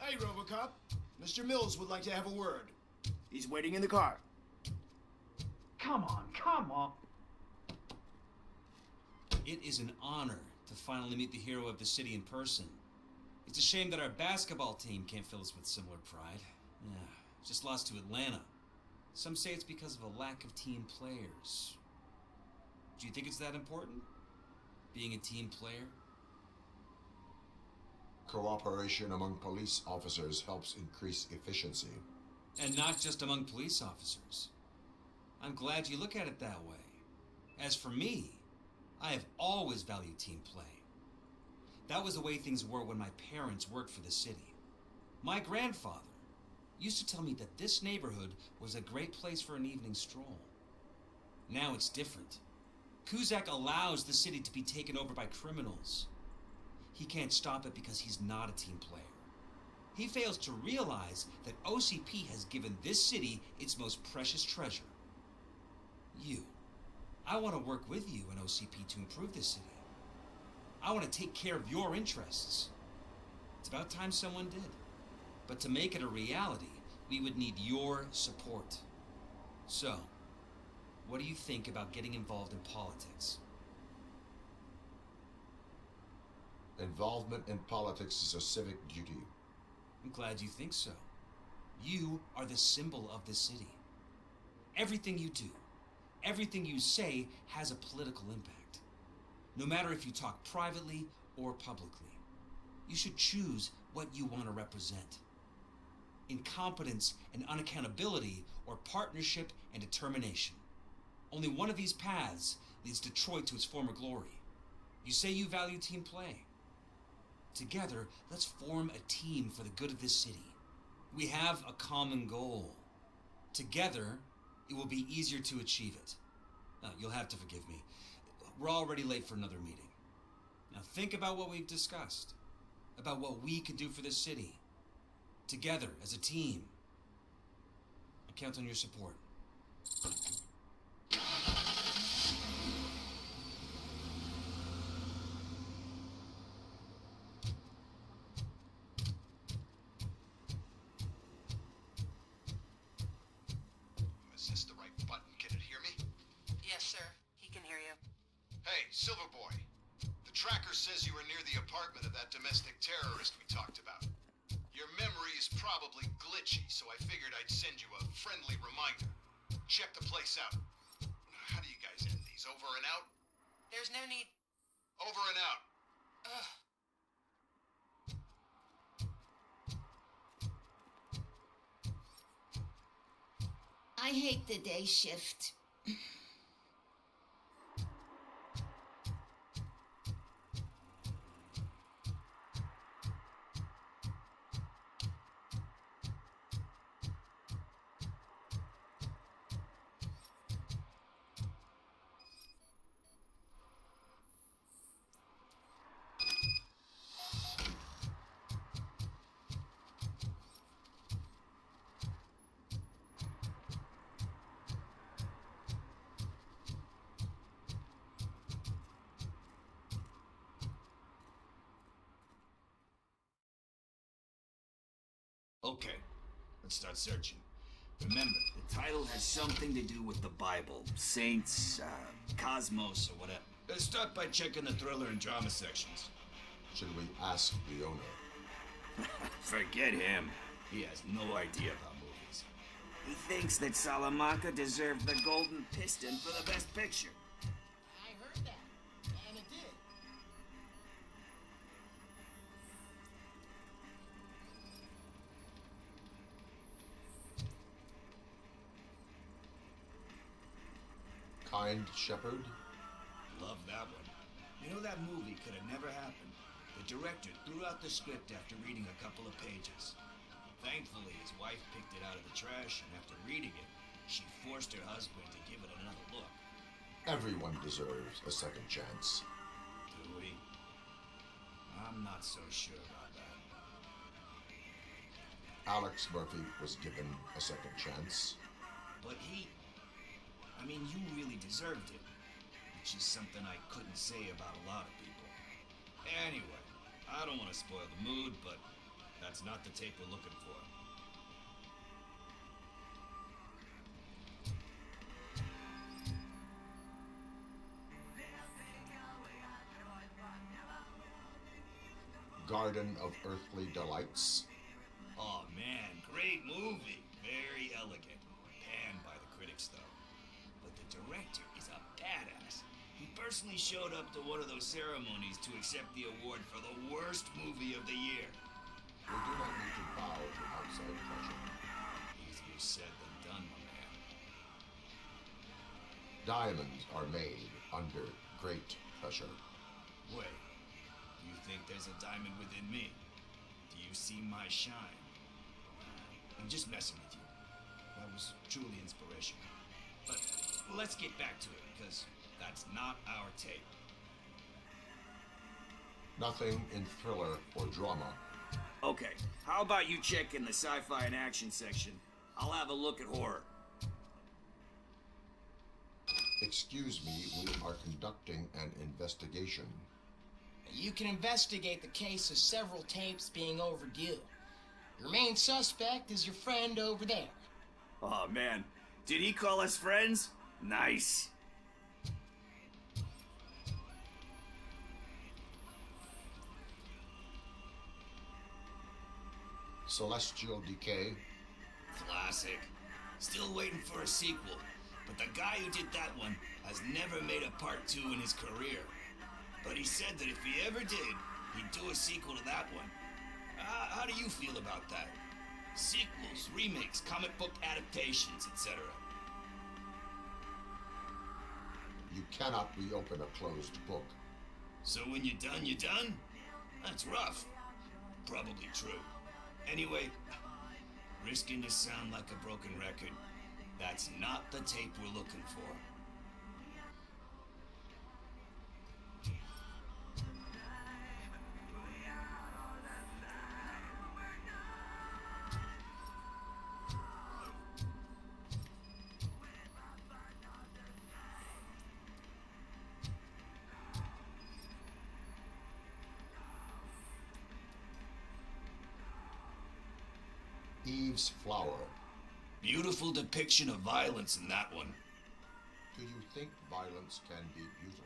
S11: Hey, RoboCop. Mr. Mills would like to have a word.
S8: He's waiting in the car.
S12: Come on, come on.
S15: It is an honor to finally meet the hero of the city in person. It's a shame that our basketball team can't fill us with similar pride. Yeah, just lost to Atlanta. Some say it's because of a lack of team players. Do you think it's that important? Being a team player?
S5: Cooperation among police officers helps increase efficiency.
S15: And not just among police officers. I'm glad you look at it that way. As for me, I have always valued team play. That was the way things were when my parents worked for the city. My grandfather used to tell me that this neighborhood was a great place for an evening stroll. Now it's different. Kuzak allows the city to be taken over by criminals. He can't stop it because he's not a team player. He fails to realize that OCP has given this city its most precious treasure. You. I want to work with you and OCP to improve this city. I want to take care of your interests. It's about time someone did. But to make it a reality, we would need your support. So, what do you think about getting involved in politics?
S5: Involvement in politics is a civic duty.
S15: I'm glad you think so. You are the symbol of this city. Everything you do, everything you say has a political impact. No matter if you talk privately or publicly, you should choose what you want to represent. Incompetence and unaccountability, or partnership and determination. Only one of these paths leads Detroit to its former glory. You say you value team play. Together, let's form a team for the good of this city. We have a common goal. Together, it will be easier to achieve it. You'll have to forgive me. We're already late for another meeting. Now think about what we've discussed. About what we can do for this city. Together, as a team. I count on your support.
S16: Hey, Silverboy. The tracker says you were near the apartment of that domestic terrorist we talked about. Your memory is probably glitchy, so I figured I'd send you a friendly reminder. Check the place out. How do you guys end these? Over and out?
S7: There's no need.
S16: Over and out.
S7: Ugh.
S18: I hate the day shift.
S8: Okay, let's start searching. Remember, the title has something to do with the Bible, saints, cosmos, or whatever. Let's start by checking the thriller and drama sections.
S5: Should we ask the owner?
S8: Forget him. He has no idea about movies.
S6: He thinks that Salamanca deserved the Golden Piston for the Best Picture.
S11: I heard that, and it did.
S5: Kind Shepherd?
S8: Love that one. You know, that movie could have never happened. The director threw out the script after reading a couple of pages. Thankfully, his wife picked it out of the trash, and after reading it, she forced her husband to give it another look.
S5: Everyone deserves a second chance.
S8: Do we? I'm not so sure about that.
S5: Alex Murphy was given a second chance.
S8: But you really deserved it. Which is something I couldn't say about a lot of people. Anyway, I don't want to spoil the mood, but that's not the tape we're looking for.
S5: Garden of Earthly Delights.
S8: Oh man, great movie. Very elegant. Panned by the critics, though. But the director is a badass. He personally showed up to one of those ceremonies to accept the award for the worst movie of the year.
S5: We do not need to bow to outside pressure.
S8: Easier said than done, my man.
S5: Diamonds are made under great pressure.
S8: Wait, do you think there's a diamond within me? Do you see my shine? I'm just messing with you. That was truly inspirational. But let's get back to it, because that's not our tape.
S5: Nothing in thriller or drama.
S6: Okay, how about you check in the sci-fi and action section? I'll have a look at horror.
S5: Excuse me, we are conducting an investigation.
S11: You can investigate the case of several tapes being overdue. Your main suspect is your friend over there.
S6: Oh man, did he call us friends? Nice.
S5: Celestial Decay.
S8: Classic. Still waiting for a sequel. But the guy who did that one has never made a part 2 in his career. But he said that if he ever did, he'd do a sequel to that one. How do you feel about that? Sequels, remakes, comic book adaptations, etc.
S5: You cannot reopen a closed book.
S8: So when you're done, you're done? That's rough. Probably true. Anyway, risking to sound like a broken record, that's not the tape we're looking for.
S5: Eve's Flower.
S8: Beautiful depiction of violence in that one.
S5: Do you think violence can be beautiful?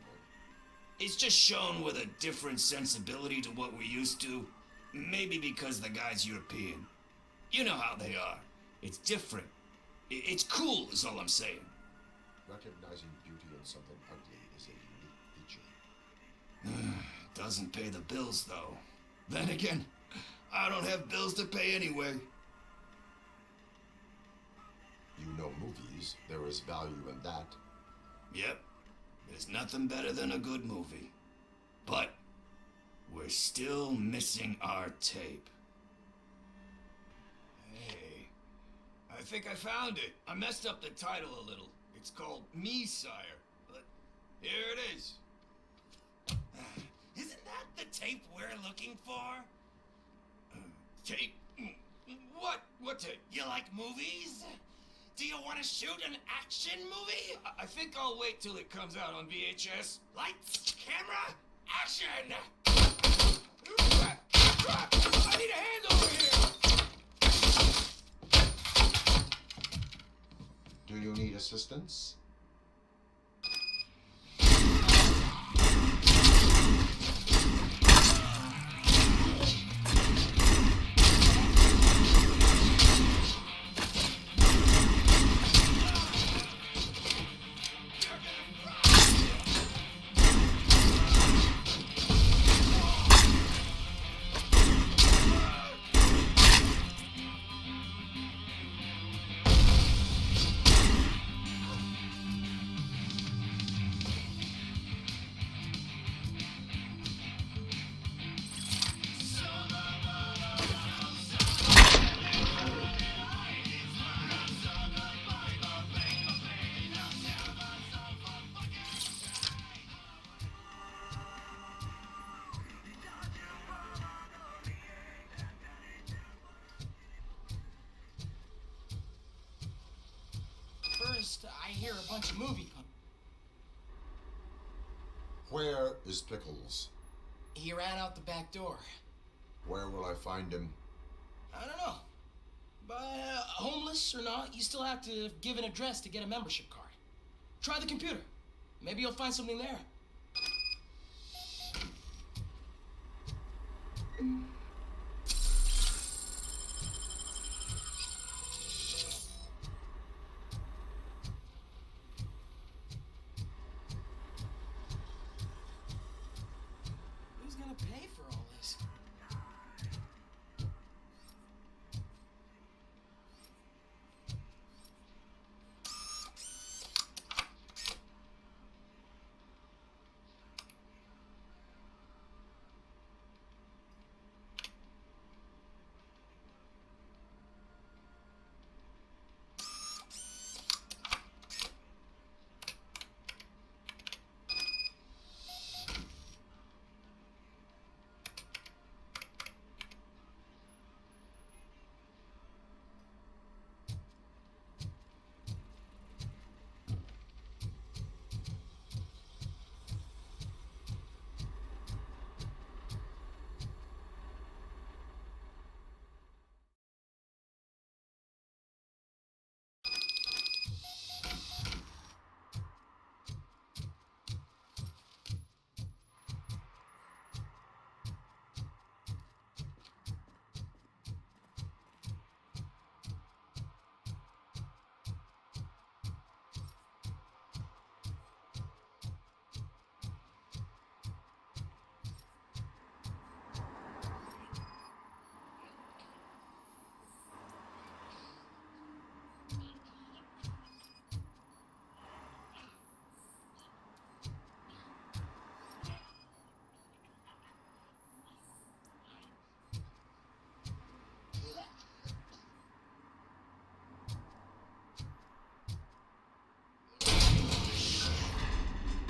S8: It's just shown with a different sensibility to what we're used to. Maybe because the guy's European. You know how they are. It's different. It's cool, is all I'm saying.
S5: Recognizing beauty in something ugly is a unique feature.
S8: Doesn't pay the bills, though. Then again, I don't have bills to pay anyway.
S5: You know movies. There is value in that.
S8: Yep. There's nothing better than a good movie. But we're still missing our tape. Hey, I think I found it. I messed up the title a little. It's called Me, Sire. But here it is. Isn't that the tape we're looking for? Tape? What? What tape? You like movies? Do you want to shoot an action movie? I think I'll wait till it comes out on VHS. Lights, camera, action! I need a hand over here!
S5: Do you need assistance?
S11: First, I hear a bunch of movie.
S5: Where is Pickles?
S11: He ran out the back door.
S5: Where will I find him?
S11: I don't know. But homeless or not, you still have to give an address to get a membership card. Try the computer. Maybe you'll find something there. Who's gonna pay for all this?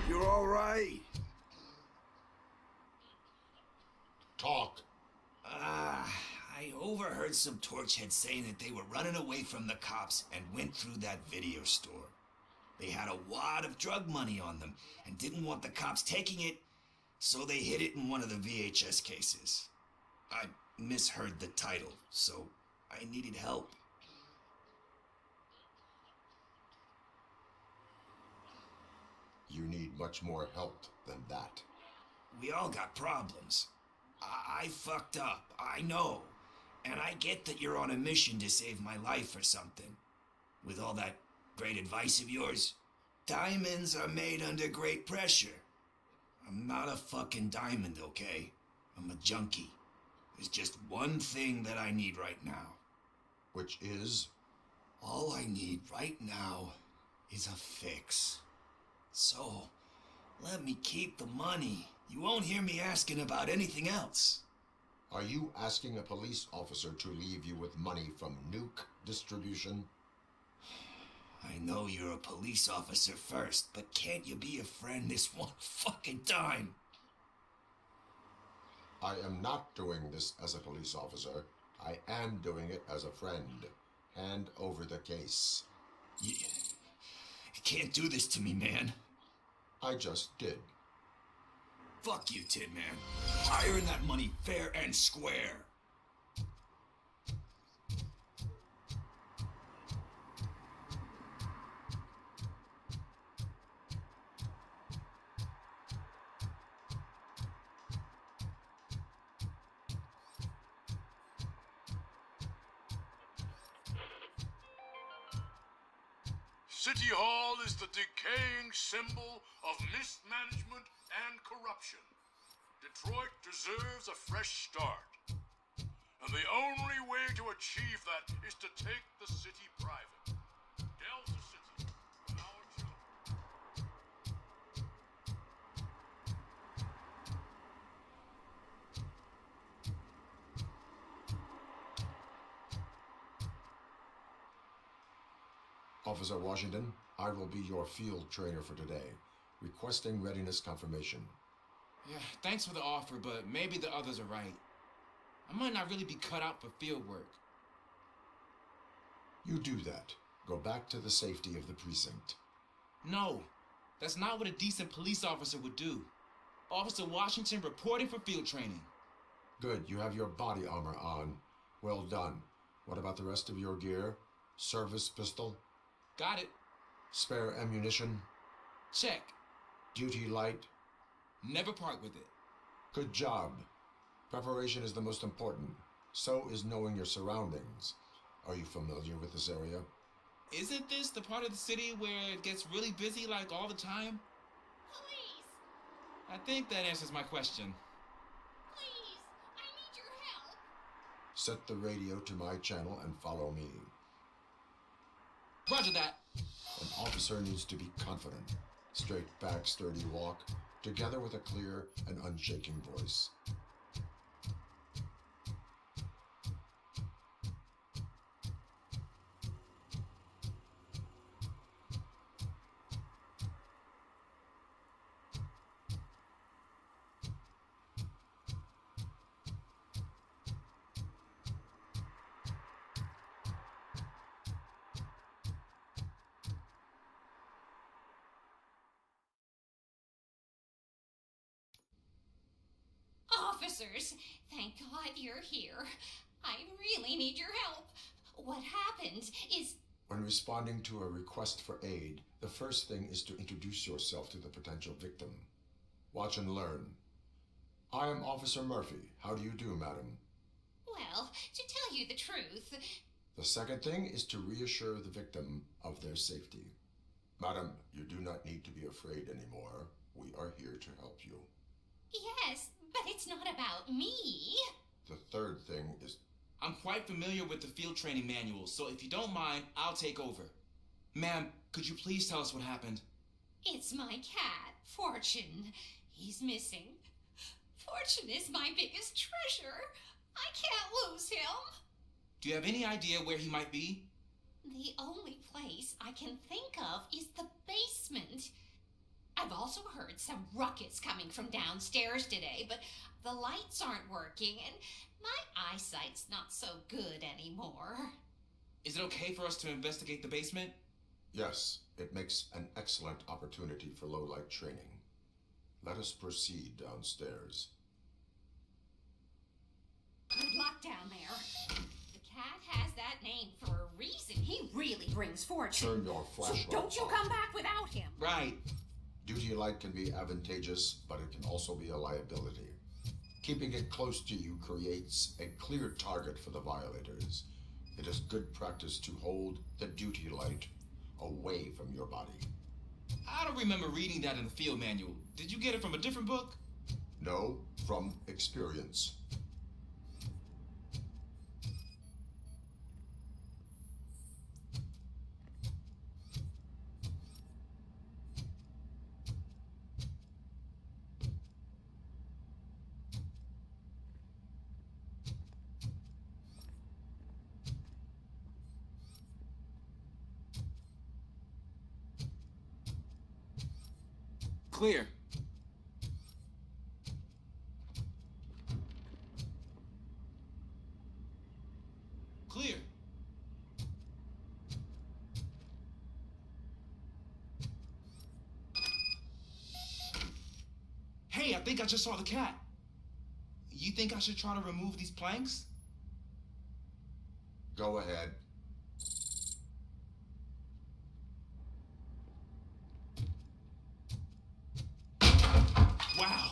S13: You're all right.
S5: Talk.
S8: I overheard some torchheads saying that they were running away from the cops and went through that video store. They had a wad of drug money on them and didn't want the cops taking it, so they hid it in one of the VHS cases. I misheard the title, so I needed help.
S5: You need much more help than that.
S8: We all got problems. I fucked up, I know. And I get that you're on a mission to save my life or something. With all that great advice of yours, diamonds are made under great pressure. I'm not a fucking diamond, okay? I'm a junkie. There's just one thing that I need right now.
S5: Which is?
S8: All I need right now is a fix. So, let me keep the money. You won't hear me asking about anything else.
S5: Are you asking a police officer to leave you with money from nuke distribution?
S8: I know you're a police officer first, but can't you be a friend this one fucking time?
S5: I am not doing this as a police officer. I am doing it as a friend. Hand over the case.
S8: You can't do this to me, man.
S5: I just did.
S8: Fuck you, Tin Man. I earn that money fair and square.
S13: City Hall is the decaying symbol of mismanagement and corruption. Detroit deserves a fresh start. And the only way to achieve that is to take the city private. Delta City, our children.
S5: Officer Washington, I will be your field trainer for today. Requesting readiness confirmation.
S3: Yeah, thanks for the offer, but maybe the others are right. I might not really be cut out for field work.
S5: You do that. Go back to the safety of the precinct.
S3: No, that's not what a decent police officer would do. Officer Washington reporting for field training.
S5: Good, you have your body armor on. Well done. What about the rest of your gear? Service pistol?
S3: Got it.
S5: Spare ammunition?
S3: Check.
S5: Duty light?
S3: Never part with it.
S5: Good job. Preparation is the most important. So is knowing your surroundings. Are you familiar with this area?
S3: Isn't this the part of the city where it gets really busy like all the time?
S18: Police!
S3: I think that answers my question.
S18: Please! I need your help!
S5: Set the radio to my channel and follow me.
S3: Roger that.
S5: An officer needs to be confident. Straight back, sturdy walk, together with a clear and unshaking voice.
S18: Officers, thank God you're here. I really need your help. What happened is...
S5: When responding to a request for aid, the first thing is to introduce yourself to the potential victim. Watch and learn. I am Officer Murphy. How do you do, madam?
S18: Well, to tell you the truth...
S5: The second thing is to reassure the victim of their safety. Madam, you do not need to be afraid anymore. We are here to help you.
S18: Yes, but it's not about me.
S5: The third thing is...
S3: I'm quite familiar with the field training manual, so if you don't mind, I'll take over. Ma'am, could you please tell us what happened?
S18: It's my cat, Fortune. He's missing. Fortune is my biggest treasure. I can't lose him.
S3: Do you have any idea where he might be?
S18: The only place I can think of is the basement. I've also heard some ruckus coming from downstairs today, but the lights aren't working and my eyesight's not so good anymore.
S3: Is it okay for us to investigate the basement?
S5: Yes, it makes an excellent opportunity for low-light training. Let us proceed downstairs.
S18: Good luck down there. The cat has that name for a reason. He really brings fortune.
S5: Turn your flashlight
S18: So don't you
S5: off.
S18: come back without him.
S3: Right.
S5: Duty light can be advantageous, but it can also be a liability. Keeping it close to you creates a clear target for the violators. It is good practice to hold the duty light away from your body.
S3: I don't remember reading that in the field manual. Did you get it from a different book?
S5: No, from experience.
S3: Clear. Clear. Hey, I think I just saw the cat. You think I should try to remove these planks?
S5: Go ahead.
S3: Wow.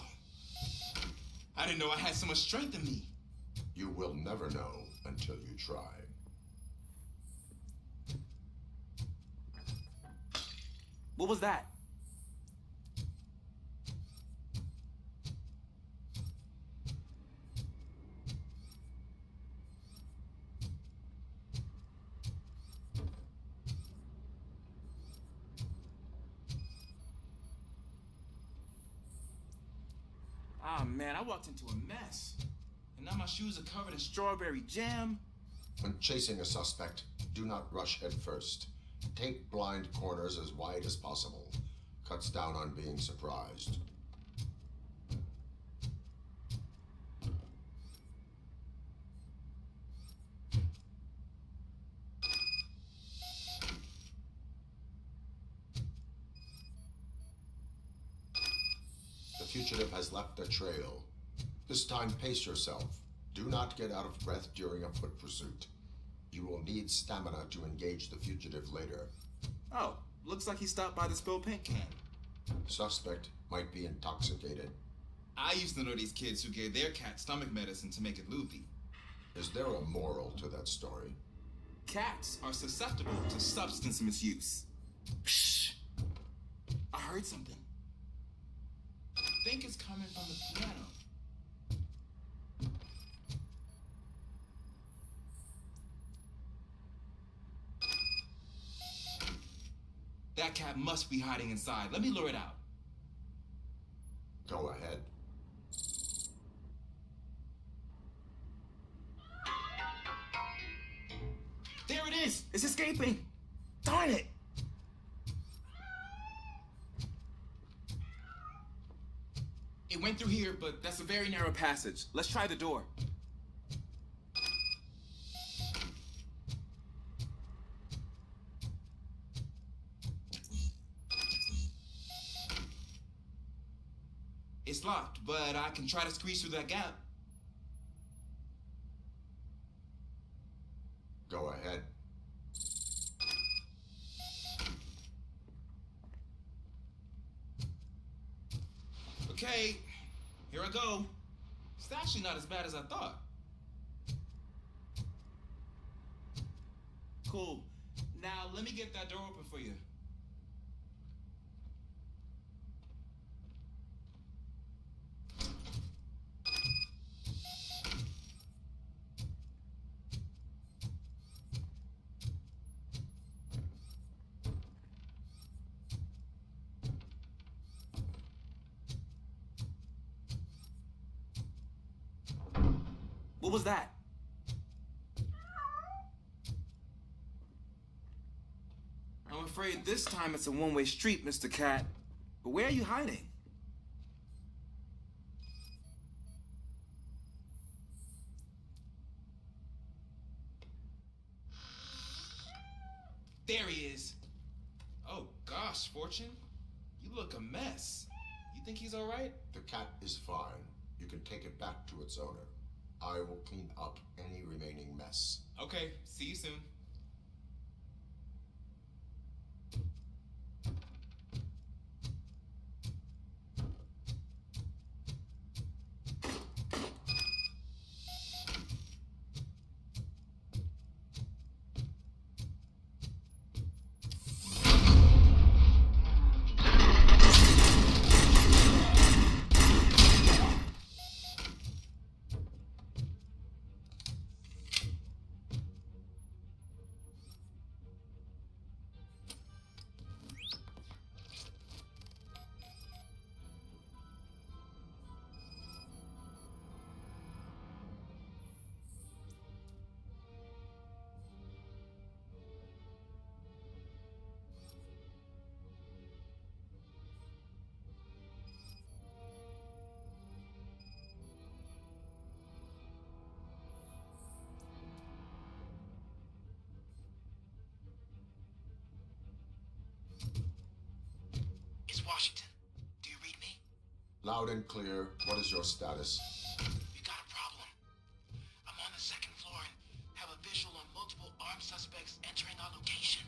S3: I didn't know I had so much strength in me.
S5: You will never know until you try.
S3: What was that? Ah, man, I walked into a mess. And now my shoes are covered in strawberry jam.
S5: When chasing a suspect, do not rush head first. Take blind corners as wide as possible. Cuts down on being surprised. The fugitive has left a trail. This time, pace yourself. Do not get out of breath during a foot pursuit. You will need stamina to engage the fugitive later.
S3: Oh, looks like he stopped by the spilled paint can.
S5: Suspect might be intoxicated.
S3: I used to know these kids who gave their cat stomach medicine to make it loopy.
S5: Is there a moral to that story?
S3: Cats are susceptible to substance misuse. Psh! I heard something. I think it's coming from the piano. That cat must be hiding inside. Let me lure it out.
S5: Go ahead.
S3: There it is! It's escaping! Darn it! It went through here, but that's a very narrow passage. Let's try the door. It's locked, but I can try to squeeze through that gap.
S5: Go ahead.
S3: Okay, here I go. It's actually not as bad as I thought. Cool. Now let me get that door open for you. What was that? I'm afraid this time it's a one-way street, Mr. Cat. But where are you hiding? There he is. Oh gosh, Fortune. You look a mess. You think he's all right?
S5: The cat is fine. You can take it back to its owner. I will clean up any remaining mess.
S3: Okay, see you soon.
S5: Loud and clear. What is your status?
S22: We got a problem. I'm on the second floor and have a visual on multiple armed suspects entering our location.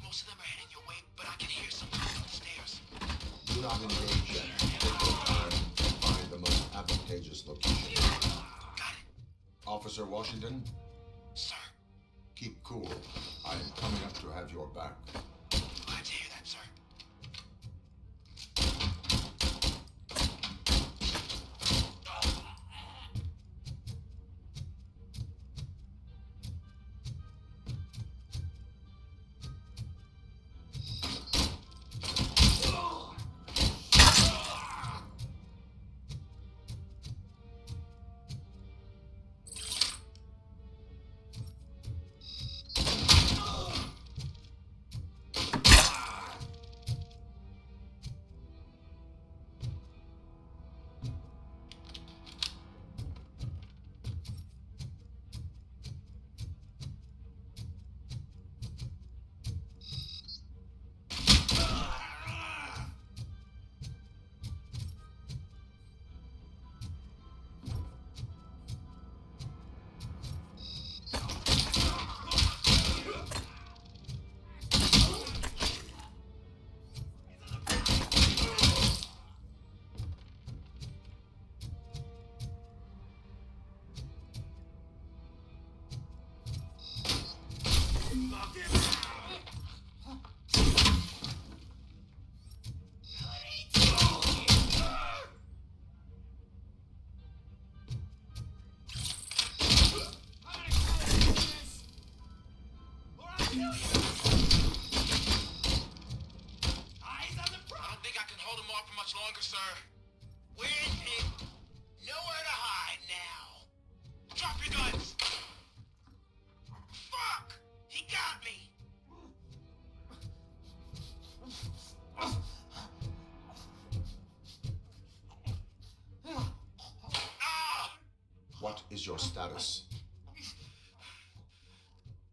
S22: Most of them are heading your way, but I can hear some talk on the stairs.
S5: Do not engage yet. Take your time to find the most advantageous location.
S22: Got it.
S5: Officer Washington?
S22: Sir.
S5: Keep cool. I am coming up to have your back.
S22: Glad to hear that, sir. Longer, sir. Where is it? Nowhere to hide now. Drop your guns. Fuck! He got me.
S5: What is your status?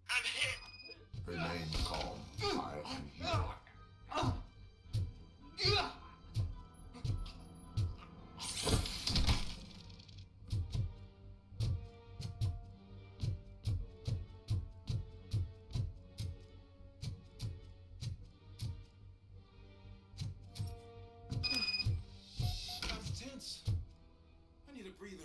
S22: I'm hit.
S5: Remain calm. I am here.
S3: That's tense. I need a breather.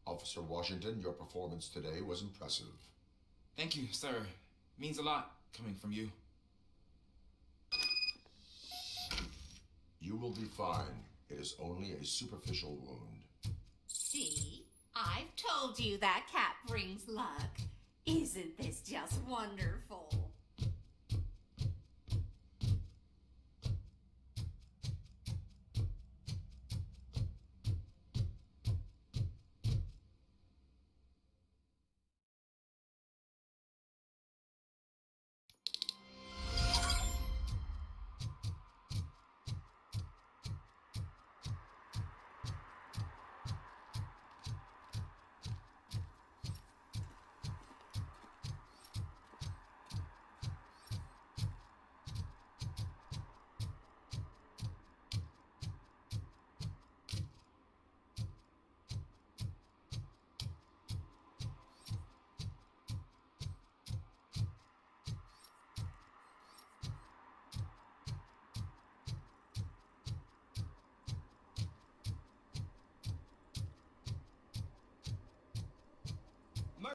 S5: Officer Washington, your performance today was impressive.
S3: Thank you, sir. Means a lot coming from you.
S5: You will be fine. It is only a superficial wound.
S18: See? I've told you that cat brings luck. Isn't this just wonderful?